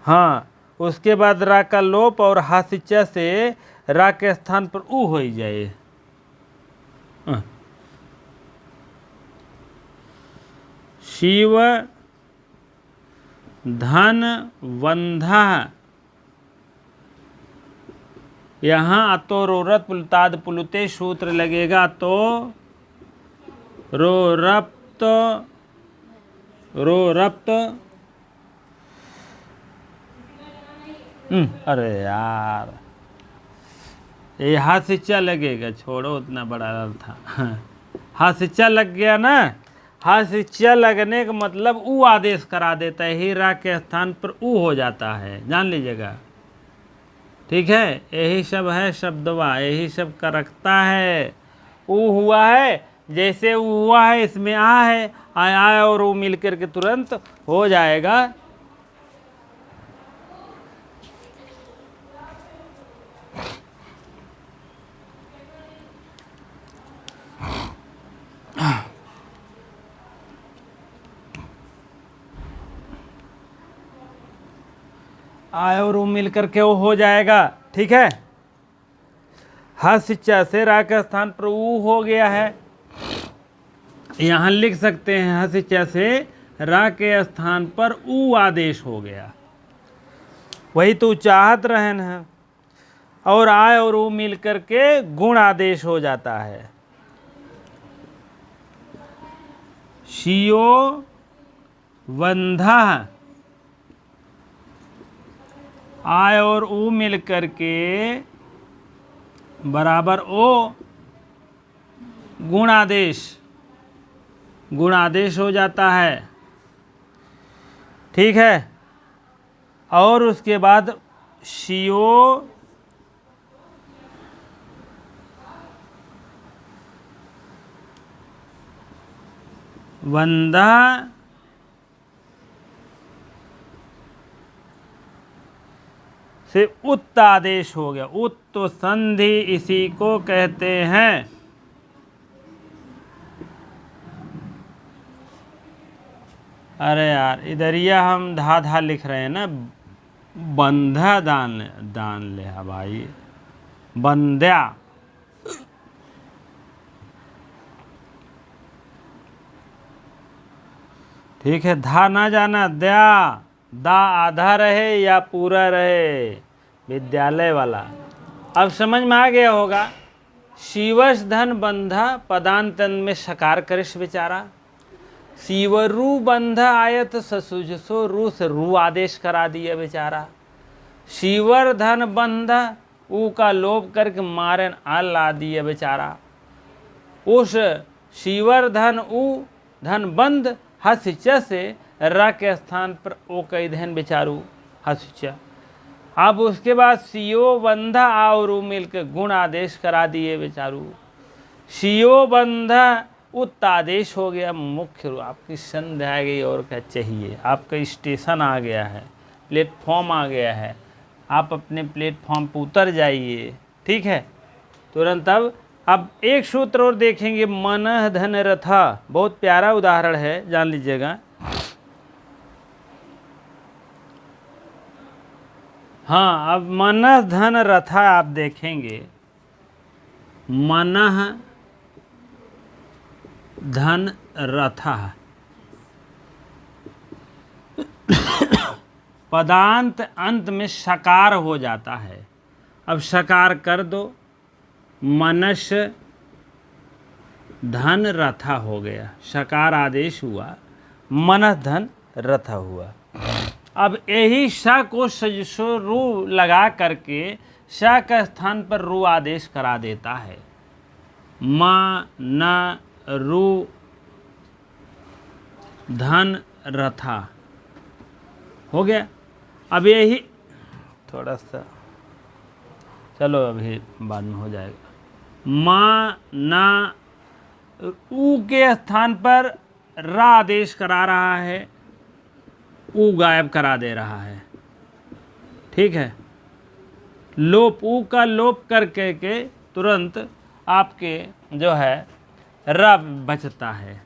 हाँ, उसके बाद रा का लोप और हासिचा से रा के स्थान पर ऊ हो जाए। शिव धन बंधा, यहाँ अतो रोरत पुलताद पुलुते सूत्र लगेगा, तो रोरप्त अरे यार ये हासिचा लगेगा, छोड़ो उतना बड़ा था। हासिचा लग गया ना, हासिचा लगने का मतलब ऊ आदेश करा देता है, हीरा के स्थान पर ऊ हो जाता है, जान लीजिएगा। ठीक है, यही सब है शब्दवा, यही सब करकता है। ऊ हुआ है, जैसे ऊ हुआ है इसमें आ है, आय और ऊ मिल करके तुरंत हो जाएगा आय और ऊ मिल करके वो हो जाएगा। ठीक है, हस च से रा के स्थान पर ऊ हो गया है। यहाँ लिख सकते हैं हस च से रा के स्थान पर ऊ आदेश हो गया, वही तो चाहत रहन है। और आय और ऊ मिल करके गुण आदेश हो जाता है। शियो वंधा, आय और ऊ मिल करके बराबर ओ गुण आदेश हो जाता है। ठीक है, और उसके बाद शियो वंदा से उत्त आदेश हो गया। उत्त संधि इसी को कहते हैं। अरे यार, इधरिया हम धा लिख रहे हैं ना, बंधा दान ले भाई, बंध्या। ठीक है, धा ना जाना, द्या दा आधा रहे या पूरा रहे, विद्यालय वाला। अब समझ में आ गया होगा। शिवस धन बंधा पदांतन में सकार करिश बेचारा। शिवरु बंधा आयत ससुजसो रू से रू आदेश करा दिया बेचारा। शिवर धन बंधा ऊ का लोभ करके मारन आ ला दिया बेचारा। उस शिवर धन ऊ धन बंध हसिच से र के स्थान पर ओ कई धन बेचारू हसिच। अब उसके बाद सियो बंधा और मिलकर गुण आदेश करा दिए बेचारू। सियो बंधा उत्तादेश हो गया। मुख्य रूप आपकी संध्या आ गई और क्या चाहिए। आपका स्टेशन आ गया है, प्लेटफॉर्म आ गया है, आप अपने प्लेटफॉर्म पर उतर जाइए। ठीक है, तुरंत। अब एक सूत्र और देखेंगे, मनः धन रथा। बहुत प्यारा उदाहरण है, जान लीजिएगा। हाँ, अब मनः धन रथा आप देखेंगे। मनः धन रथा पदांत अंत में सकार हो जाता है। अब सकार कर दो, मनस धन रथा हो गया, सकार आदेश हुआ, मनस धन रथा हुआ। अब यही स को सजसो रू लगा करके स का स्थान पर रू आदेश करा देता है। म न रू धन रथा हो गया। अब यही थोड़ा सा, चलो अभी बाद में हो जाएगा। मा ना ऊ के स्थान पर रा आदेश करा रहा है, ऊ गायब करा दे रहा है। ठीक है, लोप, ऊ का लोप करके के तुरंत आपके जो है रा बचता है।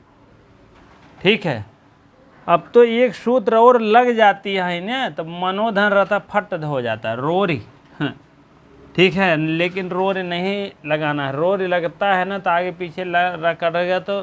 ठीक है, अब तो एक सूत्र और लग जाती है ना, तो मनोधन रहता फट हो जाता है, रोरी। ठीक है, लेकिन रोरी नहीं लगाना है। रोरी लगता है ना तो आगे पीछे कटेगा तो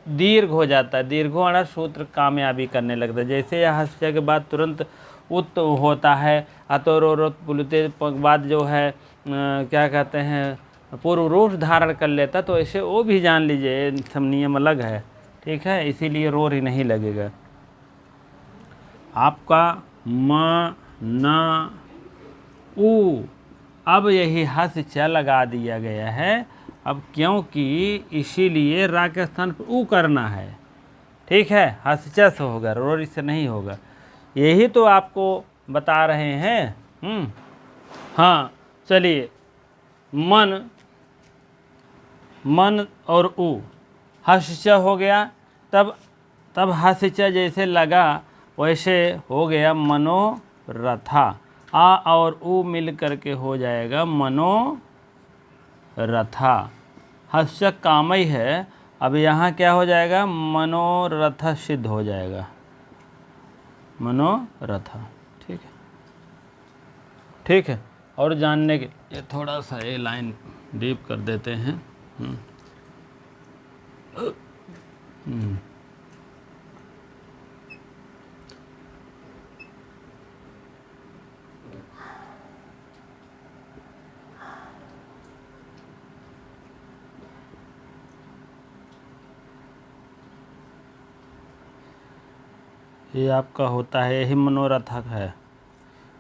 दीर्घ हो जाता है, दीर्घोण सूत्र कामयाबी करने लगता है। जैसे यह हस्य के बाद तुरंत उत होता है, अतोरोत पुलते बाद जो है क्या कहते हैं, पूर्व रूप धारण कर लेता, तो ऐसे वो भी जान लीजिए सब नियम अलग है। ठीक है, इसीलिए रोर ही नहीं लगेगा आपका। म न ऊ, अब यही हस च लगा दिया गया है। अब क्योंकि इसीलिए रा के स्थान पर ऊ करना है। ठीक है, हस च से होगा, रोर से नहीं होगा। यही तो आपको बता रहे हैं। हाँ, चलिए, मन और ऊ हस च हो गया। तब तब हस्य जैसे लगा वैसे हो गया मनोरथा। आ और उ मिल करके हो जाएगा मनोरथा। हस्य कामय है, अब यहाँ क्या हो जाएगा, मनोरथ सिद्ध हो जाएगा, मनोरथ। ठीक है, ठीक है। और जानने के लिए थोड़ा सा ये लाइन डीप कर देते हैं। ये आपका होता है, यही मनोरथक है,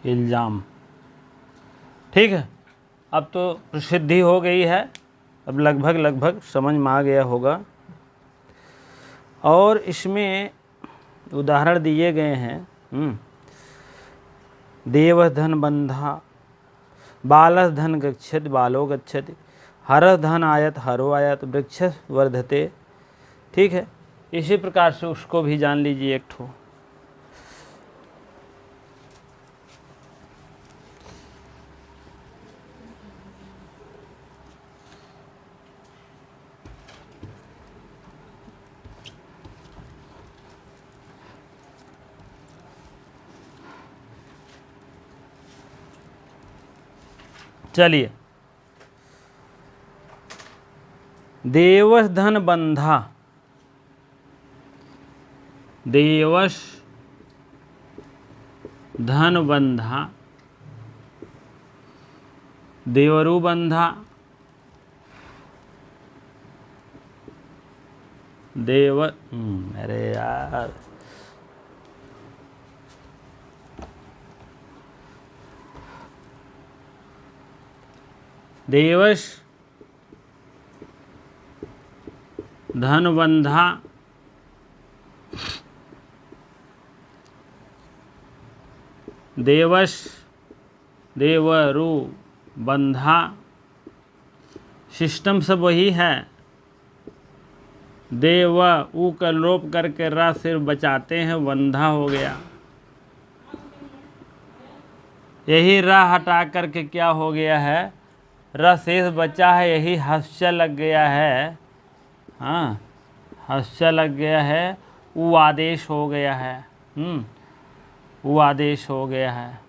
इल्ज़ाम। ठीक है, अब तो प्रसिद्धि हो गई है, अब लगभग समझ में आ गया होगा। और इसमें उदाहरण दिए गए हैं। देवः धन बंधा, बालः धन गच्छति बालो गच्छति, हरः धन आयत हरो आयत, वृक्षः वर्धते। ठीक है, इसी प्रकार से उसको भी जान लीजिए एक ठो। चलिए, देवश धन बंधा, देवश धन बंधा, देवरु बंधा, अरे यार, देवश धन बंधा, देवश देवरु बंधा, सिस्टम सब वही है। देव ऊ का लोप करके रा सिर्फ बचाते हैं, बंधा हो गया। यही रा हटा करके क्या हो गया है, र शेष बचा है, यही हस्य लग गया है। हाँ, हस्य लग गया है, उ आदेश हो गया है। उ आदेश हो गया है,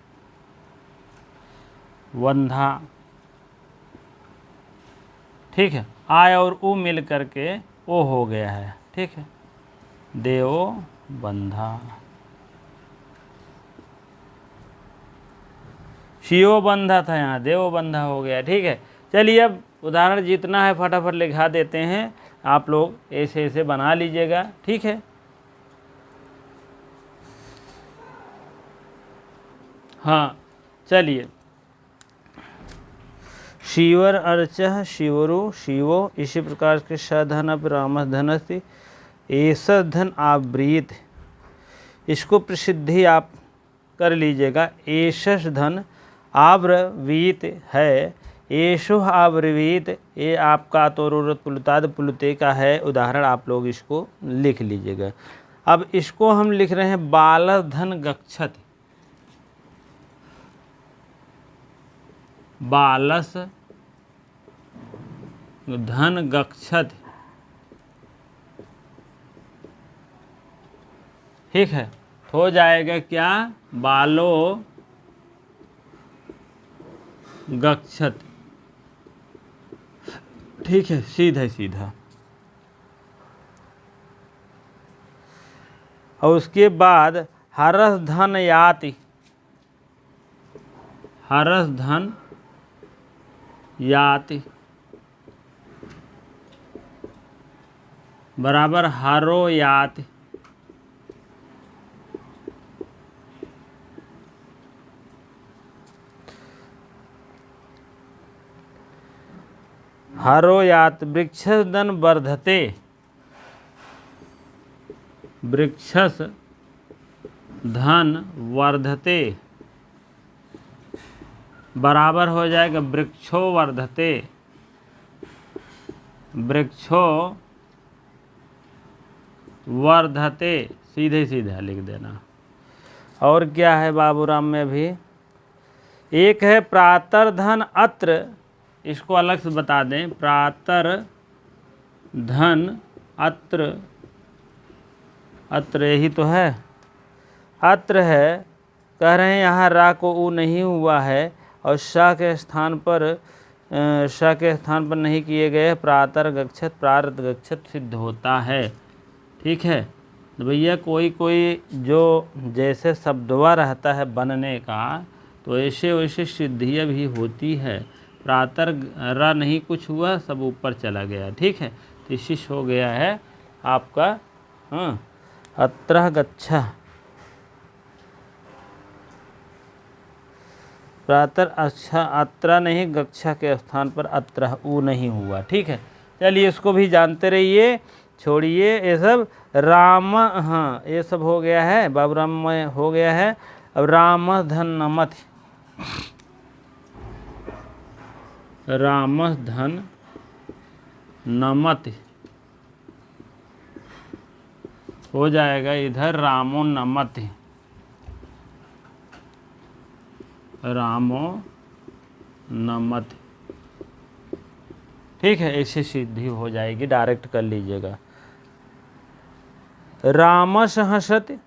वंधा। ठीक है, आय और उ मिल करके ओ हो गया है। ठीक है, देवो बंधा, शिवो बंधा था, यहाँ देवो बंधा हो गया। ठीक है, चलिए अब उदाहरण जितना है फटाफट लिखा देते हैं, आप लोग ऐसे ऐसे बना लीजिएगा। ठीक है, हाँ चलिए, शिवर अर्चः शिवरो शिवो, इसी प्रकार के सधन राम धनस्ति, ऐसा धन आवृत, इसको प्रसिद्धि आप कर लीजिएगा। ऐशस धन आवृवीत है, ऐशो आवृवीत, ये आपका तोरुरत पुलुताद पुलुते का है उदाहरण, आप लोग इसको लिख लीजिएगा। अब इसको हम लिख रहे हैं बालः धन गच्छति, बालस धन गच्छति। ठीक है, हो जाएगा क्या, बालो गच्छति। ठीक है, सीधा सीधा। और उसके बाद हरस धन याति, हरस धन याति बराबर हरो याति। हरो यात, वृक्षस धन वर्धते, वृक्षस धन वर्धते बराबर हो जाएगा वृक्षो वर्धते, वृक्षो वर्धते, सीधे सीधा लिख देना। और क्या है बाबूराम में भी, एक है प्रातर्धन अत्र, इसको अलग से बता दें, प्रातर्धन अत्र, अत्र यही तो है, अत्र है, कह रहे हैं यहाँ रा को ऊ नहीं हुआ है और श के स्थान पर नहीं किए गए, प्रातर गच्छत प्रारत गच्छत सिद्ध होता है। ठीक है, तो भैया कोई कोई जो जैसे शब्दवा रहता है बनने का, तो ऐसे वैसे सिद्धियाँ भी होती है। प्रातर रा नहीं कुछ हुआ, सब ऊपर चला गया। ठीक है, तो इसी से हो गया है आपका अत्रः गच्छा, प्रातर, अच्छा अत्र नहीं, गच्छा के स्थान पर अत्रः ऊ नहीं हुआ। ठीक है, चलिए इसको भी जानते रहिए, छोड़िए ये सब। राम, हाँ ये सब हो गया है, बाबूराम में हो गया है। अब राम धन नमत, राम धन नमत हो जाएगा इधर, रामो नमत, रामो नमत। ठीक है, ऐसे सिद्धि हो जाएगी, डायरेक्ट कर लीजिएगा। रामस हसति,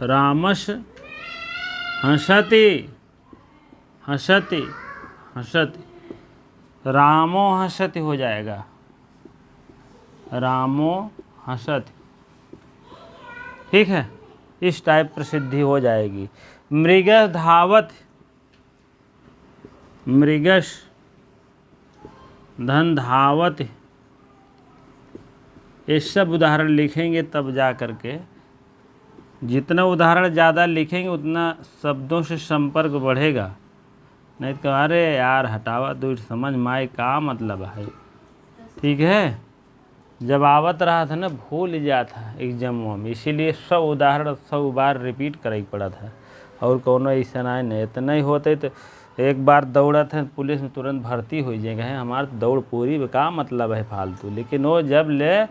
रामस हसति, हसति हसति, रामो हसति हो जाएगा, रामो हसति। ठीक है, इस टाइप प्रसिद्धि हो जाएगी। मृगस धावत, मृगस धन धावत, ये सब उदाहरण लिखेंगे तब जा करके, जितना उदाहरण ज़्यादा लिखेंगे उतना शब्दों से संपर्क बढ़ेगा। नहीं तो अरे यार हटावा दूर, समझ माए का मतलब है। ठीक है, जब आवत रहा था ना भूल गया था एग्जामों में, इसीलिए 100 उदाहरण 100 बार रिपीट करे पड़ा था। और कोनो ऐसा नहीं, इतना ही होते तो एक बार दौड़ा था पुलिस में तुरंत भर्ती हो जाएगा। है हमारे दौड़ पूरी का मतलब है फालतू, लेकिन वो जब ले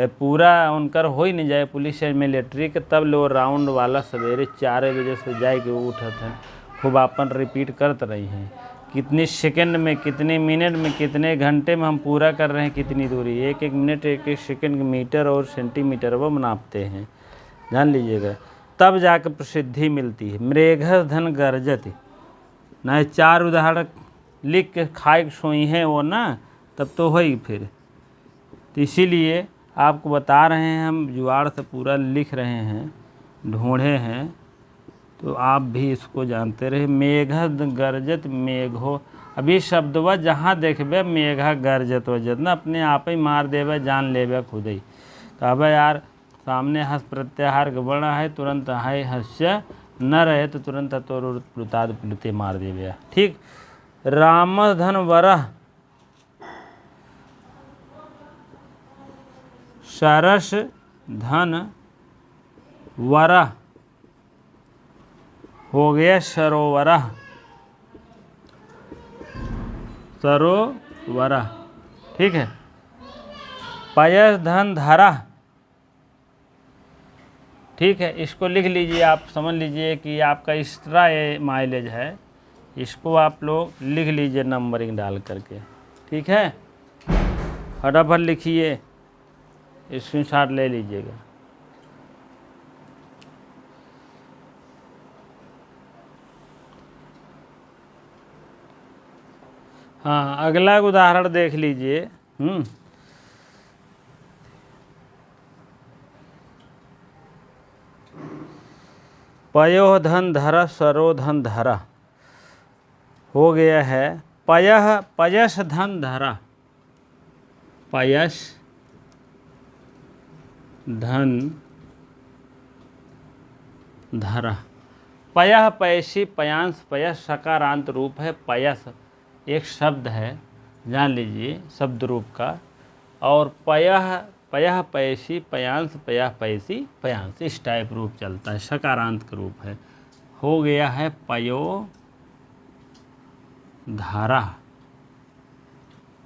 पूरा उनकर हो ही नहीं जाए पुलिस या मिलिट्री के, तब ले वो राउंड वाला सवेरे 4 बजे से जाए के वो उठत हैं, खूब अपन रिपीट करते रही हैं। कितनी सेकंड में, कितने मिनट में, कितने घंटे में हम पूरा कर रहे हैं, कितनी दूरी, एक एक मिनट एक एक सेकंड मीटर और सेंटीमीटर वो नापते हैं, जान लीजिएगा, तब जाकर प्रसिद्धि मिलती है। मृगस धन गर्जति, ना 4 उदाहरण लिख के खाए सोई हैं वो ना, तब तो हो ही फिर। तो इसीलिए आपको बता रहे हैं, हम जुगाड़ से पूरा लिख रहे हैं, ढूंढे हैं, तो आप भी इसको जानते रहे। मेघ गर्जत मेघो, अभी शब्दवा जहाँ देखबे मेघा गर्जत वजत ना अपने आप ही मार देवे, जान लेवे खुद ही। तो अब यार सामने हस प्रत्याहार के बना है, तुरंत है हस्य न रहे तो तुरंत तो प्लुताद प्लुते मार देवे। ठीक, राम धन वरह, सरस धन वरह हो गया सरोवरा, सरोवरा। ठीक है, पयस धन धारा। ठीक है, इसको लिख लीजिए, आप समझ लीजिए कि आपका एक्स्ट्रा ये माइलेज है, इसको आप लोग लिख लीजिए नंबरिंग डाल करके। ठीक है, फटाफट लिखिए, स्क्रीनशॉट ले लीजिएगा। हाँ, अगला उदाहरण देख लीजिए। पयो धन धरा, सरो धन धरा हो गया है। पयः पयस धन धरा, पयस धन धरा। पयः पयसी, पयांश पयस सकारांत रूप है। पयस एक शब्द है, जान लीजिए शब्द रूप का। और पयः पयः पयसी, पयांश पयः पयसी, पयांश, इस टाइप रूप चलता है, सकारांत का रूप है। हो गया है पयो धारा।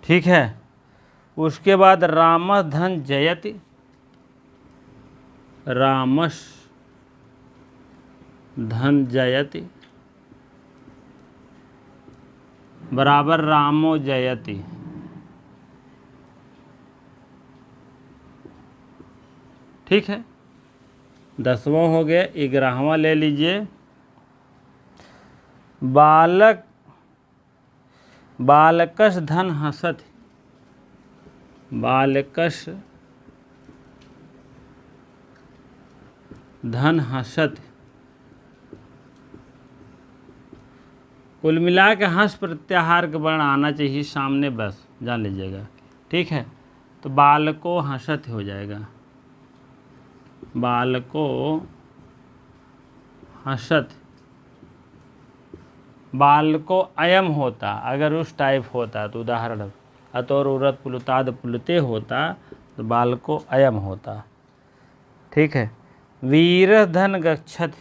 ठीक है, उसके बाद रामस धन जयति, रामस धन जयति बराबर रामो जयति। ठीक है, 10वां हो गया। 11वां ले लीजिए। बालक बालकस धन हसति, बालकस धन हसति। कुल मिला के हंस प्रत्याहार का वर्ण आना चाहिए सामने, बस जान लीजिएगा। ठीक है, तो बालको हसत हो जाएगा, बालको हसत। बालको अयम होता, अगर उस टाइप होता तो उदाहरण अतोर उरत पुलुताद पुलुते होता तो बालको अयम होता। ठीक है, वीर धन गच्छत,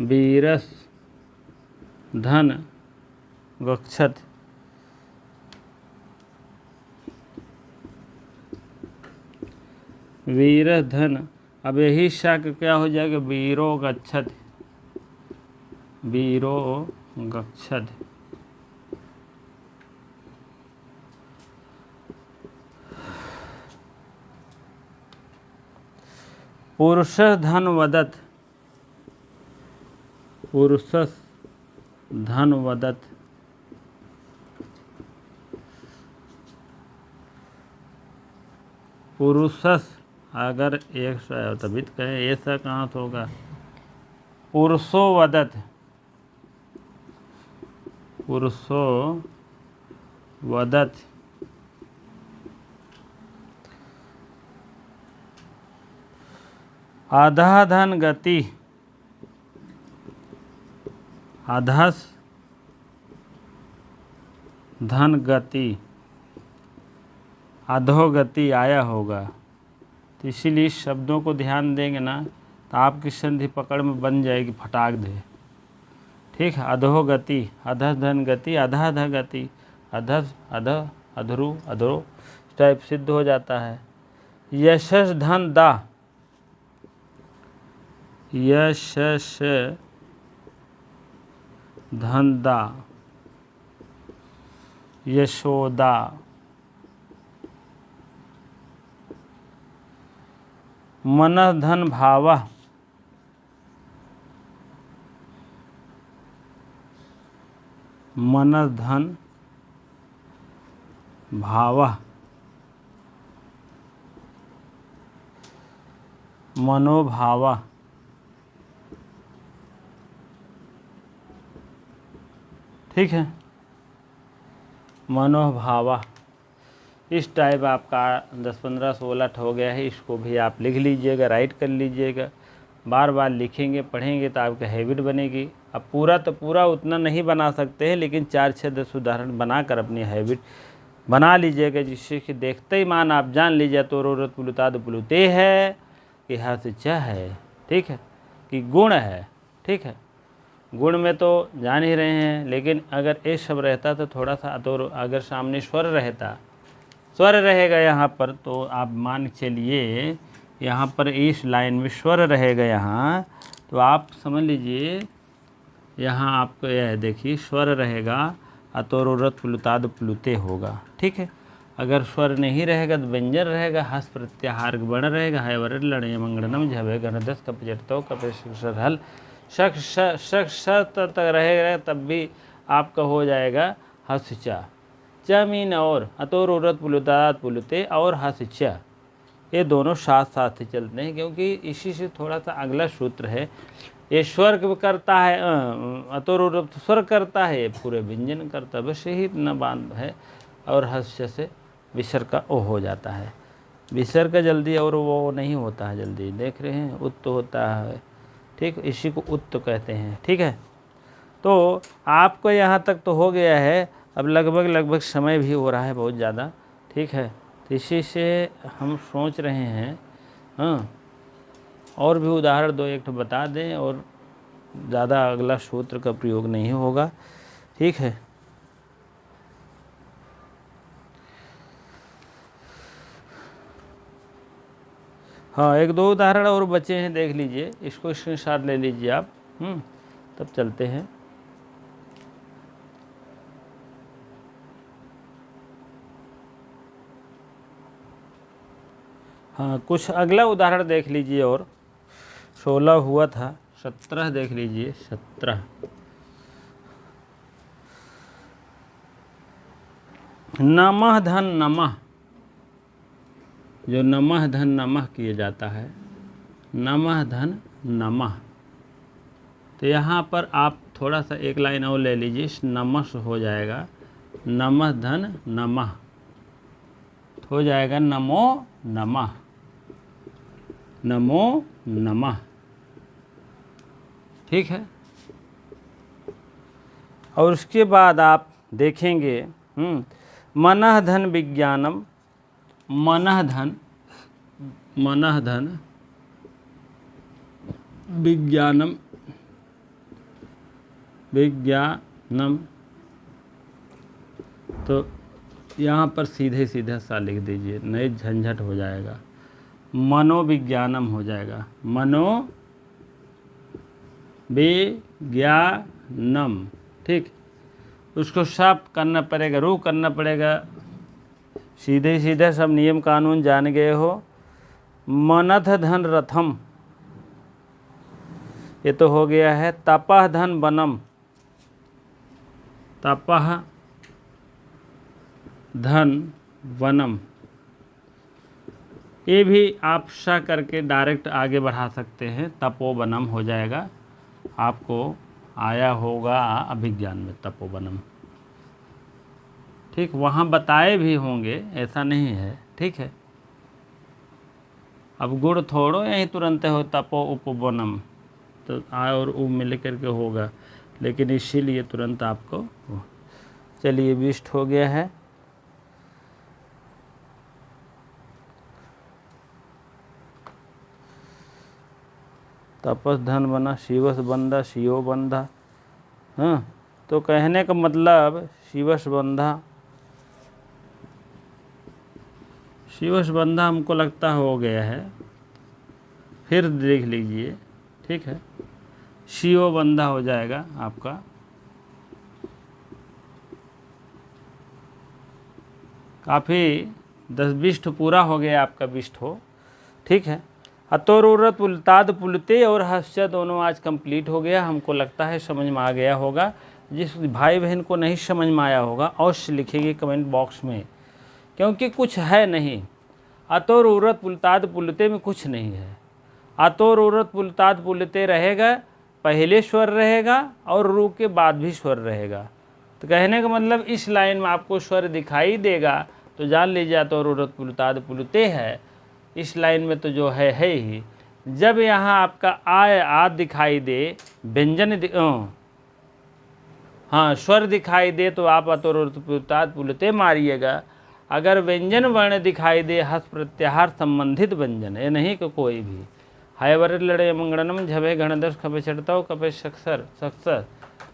वीरस धन गच्छत। वीर धन, अब यही शक क्या हो जाएगा, वीरो गच्छत, वीरो गच्छत। पुरुष धन वदत, पुरुषस धन वदत। पुरुषस अगर एक तभी तो कहें ऐसा कहाँ तो होगा, पुरुषो वदत, पुरुषो वदत। अधः धन गति, अधस धन गति, अधोगति आया होगा, तो इसीलिए शब्दों को ध्यान देंगे ना तो आपकी संधि पकड़ में बन जाएगी फटाक दे। ठीक है, अधोगति, अधस धन गति, अधः ध गति, अधस अध अधरु अधरो टाइप सिद्ध हो जाता है। यशस धन दा, यशस धन दा, यशोदा। मनः धन भावः, मनः धन भावः, मनोभावः। ठीक है, मनोभावः। इस टाइप आपका 10, 15, 16 हो गया है। इसको भी आप लिख लीजिएगा, राइट कर लीजिएगा। बार बार लिखेंगे पढ़ेंगे तो आपका हैबिट बनेगी। अब पूरा तो पूरा उतना नहीं बना सकते हैं, लेकिन 4, 6, 10 उदाहरण बनाकर अपनी हैबिट बना लीजिएगा, जिससे कि देखते ही मान आप जान लीजिए तो रोरत पुलुताद पुलुते है कि हस है। ठीक है, कि गुण है। ठीक है, गुण में तो जान ही रहे हैं, लेकिन अगर ए शब्द रहता तो थोड़ा सा, तो अगर सामने स्वर रहता, स्वर रहेगा यहाँ पर, तो आप मान चलिए यहाँ पर इस लाइन में स्वर रहेगा यहाँ, तो आप समझ लीजिए यहाँ आपको यह देखिए स्वर रहेगा, अतोरत पुलुताद पुलुते होगा। ठीक है, अगर स्वर नहीं रहेगा तो व्यंजन रहेगा, हस प्रत्याहार वर्ण रहेगा, है वर लड़े मंगड़नम झवे गणदस कपजटतो कपल शक शक तक रहेगा, तब भी आपका हो जाएगा हसचा। च मीन और अतोरत पुलुताद पुलुते और हसचा, ये दोनों साथ साथ ही चलते हैं, क्योंकि इसी से थोड़ा सा अगला सूत्र है। ये स्वर्ग करता है, अतोरत स्वर करता है, पूरे व्यंजन करता, बस यही इतना बांध है। और हस्य से विसर्ग का ओ हो जाता है, विसर्ग का जल्दी और वो नहीं होता है जल्दी, देख रहे हैं, उत्त होता है। ठीक, इसी को उत्त कहते हैं। ठीक है, तो आपको यहाँ तक तो हो गया है। अब लगभग समय भी हो रहा है बहुत ज़्यादा। ठीक है, तो इसी से हम सोच रहे हैं हाँ और भी उदाहरण 2-1 बता दें, और ज़्यादा अगला सूत्र का प्रयोग नहीं होगा। ठीक है, हाँ, एक दो उदाहरण और बचे हैं, देख लीजिए, इसको स्क्रीनशॉट ले लीजिए आप। तब चलते हैं। हाँ, कुछ अगला उदाहरण देख लीजिए। और 16 हुआ था, 17 देख लीजिए। 17 नमः धन नमः, जो नमः धन नमः किया जाता है, नमः धन नमः, तो यहाँ पर आप थोड़ा सा एक लाइन और ले लीजिए, नमः हो जाएगा नमः धन नमः, हो जाएगा नमो नमः, नमो नमः। ठीक है। और उसके बाद आप देखेंगे मनः धन विज्ञानम, मनः धन विज्ञानम, विज्ञानम, तो यहाँ पर सीधे सीधा सा लिख दीजिए, नहीं झंझट हो जाएगा। मनोविज्ञानम हो जाएगा, मनोविज्ञानम। ठीक, उसको साफ करना पड़ेगा, रू करना पड़ेगा। सीधे सीधे सब नियम कानून जान गए हो। मनथ धन रथम, ये तो हो गया है। तपह धन वनम, तपह धन वनम, ये भी आप सा करके डायरेक्ट आगे बढ़ा सकते हैं, तपोवनम हो जाएगा। आपको आया होगा अभिज्ञान में तपोवनम। ठीक, वहाँ बताए भी होंगे, ऐसा नहीं है। ठीक है। अब गुड़ थोड़ो यहीं तुरंत हो, तपो उपवनम, तो आ और उ मिल करके होगा, लेकिन इसीलिए तुरंत आपको। चलिए, विष्ट हो गया है। तपस धन बना, शिवस बंधा, शिव बंधा। हाँ, तो कहने का मतलब शिवस बंधा, शिवस बंधा हमको लगता हो गया है, फिर देख लीजिए। ठीक है, शिव बंधा हो जाएगा आपका। काफ़ी 10 बिष्ट पूरा हो गया आपका बिष्ट हो। ठीक है। अतोरुरत पुलताद पुलते और हस्य दोनों आज कंप्लीट हो गया। हमको लगता है समझ में आ गया होगा। जिस भाई बहन को नहीं समझ में आया होगा अवश्य लिखेंगे कमेंट बॉक्स में, क्योंकि कुछ है नहीं। अतोरुरत पुलताद पुलते में कुछ नहीं है। अतोरुरत पुलताद पुलते रहेगा, पहले स्वर रहेगा और रू के बाद भी स्वर रहेगा। तो कहने का मतलब इस लाइन में आपको स्वर दिखाई देगा तो जान लीजिए अतोरुरत पुलताद पुलते है। इस लाइन में तो जो है ही। जब यहाँ आपका आ दिखाई दे, व्यंजन हाँ स्वर दिखाई दे तो आप अतोरुरत पुलताद पुलते मारिएगा। अगर व्यंजन वर्ण दिखाई दे, हस प्रत्याहार संबंधित व्यंजन, ये नहीं कि कोई भी, हाय वर लड़े मंगणनम झबे गणदश खपे चढ़ताओ कपे सक्सर सक्सर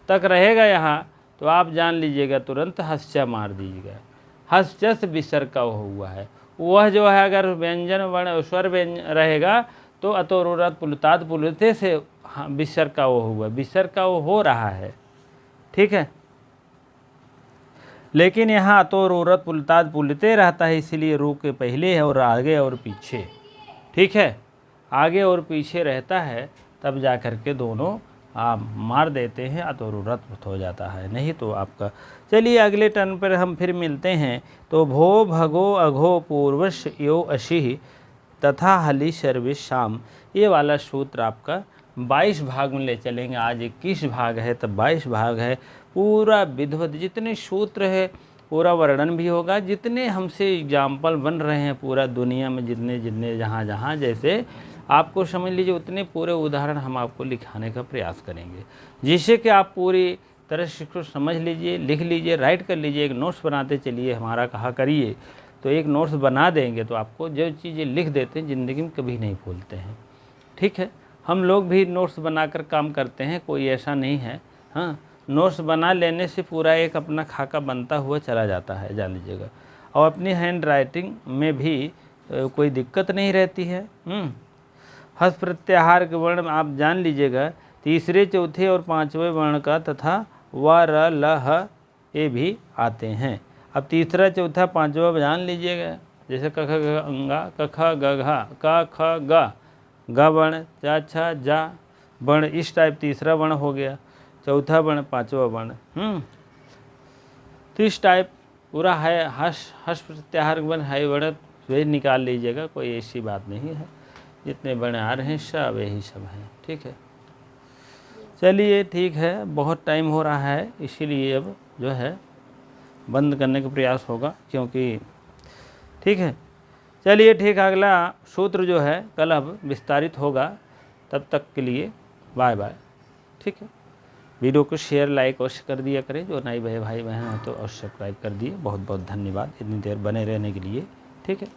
तक रहेगा यहाँ, तो आप जान लीजिएगा तुरंत हस्या मार दीजिएगा। हस्यस विसर्ग का हुआ है वह जो है, अगर व्यंजन वर्ण स्वर व्यंजन रहेगा तो अतोरुरत पुलताद पुलते से विसर्ग का वो हुआ, विसर्ग का वो हो रहा है। ठीक है, लेकिन यहाँ अतोरुरत पुलताद पुलते रहता है, इसीलिए रू के पहले है और आगे और पीछे। ठीक है, आगे और पीछे रहता है, तब जा कर के दोनों आप मार देते हैं, अतोरुरत हो जाता है, नहीं तो आपका। चलिए अगले टर्न पर हम फिर मिलते हैं। तो भो भगो अघो पूर्वश यो अशिह तथा हली सर्विस शाम, ये वाला सूत्र आपका 22 भाग में ले चलेंगे। आज 21 भाग है, तब 22 भाग है। पूरा विधिवत जितने सूत्र है पूरा वर्णन भी होगा। जितने हमसे एग्जाम्पल बन रहे हैं पूरा दुनिया में, जितने जितने जहाँ जहाँ जैसे आपको समझ लीजिए उतने पूरे उदाहरण हम आपको लिखाने का प्रयास करेंगे, जिससे कि आप पूरी तरह से इसको समझ लीजिए, लिख लीजिए, राइट कर लीजिए। एक नोट्स बनाते चलिए, हमारा कहा करिए, तो एक नोट्स बना देंगे तो आपको जो चीज़ें लिख देते हैं ज़िंदगी में कभी नहीं भूलते हैं। ठीक है, हम लोग भी नोट्स बनाकर काम करते हैं, कोई ऐसा नहीं है। हाँ, नोट्स बना लेने से पूरा एक अपना खाका बनता हुआ चला जाता है, जान लीजिएगा। और अपनी हैंड राइटिंग में भी तो कोई दिक्कत नहीं रहती है। हस प्रत्याहार के वर्ण आप जान लीजिएगा, तीसरे चौथे और पांचवें वर्ण का तथा व र ल ह ये भी आते हैं। अब तीसरा चौथा पांचवा जान लीजिएगा, जैसे क ख ग अंगा, क ख ग घा, क ख ग वर्ण, च छ जा वर्ण, इस टाइप तीसरा वर्ण हो गया, चौथा वर्ण पांचवा वर्ण। तो इस टाइप पूरा है हस प्रत्याहार वर्ण है वर्ण वे निकाल लीजिएगा, कोई ऐसी बात नहीं है। जितने वर्ण आ रहे हैं सब यही सब हैं, ठीक है। चलिए ठीक है, बहुत टाइम हो रहा है, इसीलिए अब जो है बंद करने का प्रयास होगा, क्योंकि ठीक है। चलिए ठीक है, अगला सूत्र जो है कल अब विस्तारित होगा। तब तक के लिए बाय बाय, ठीक है। वीडियो को शेयर लाइक अवश्य कर दिया करें, जो नए भाई बहन हैं तो अवश्य सब्सक्राइब कर दिए। बहुत बहुत धन्यवाद इतनी देर बने रहने के लिए, ठीक है।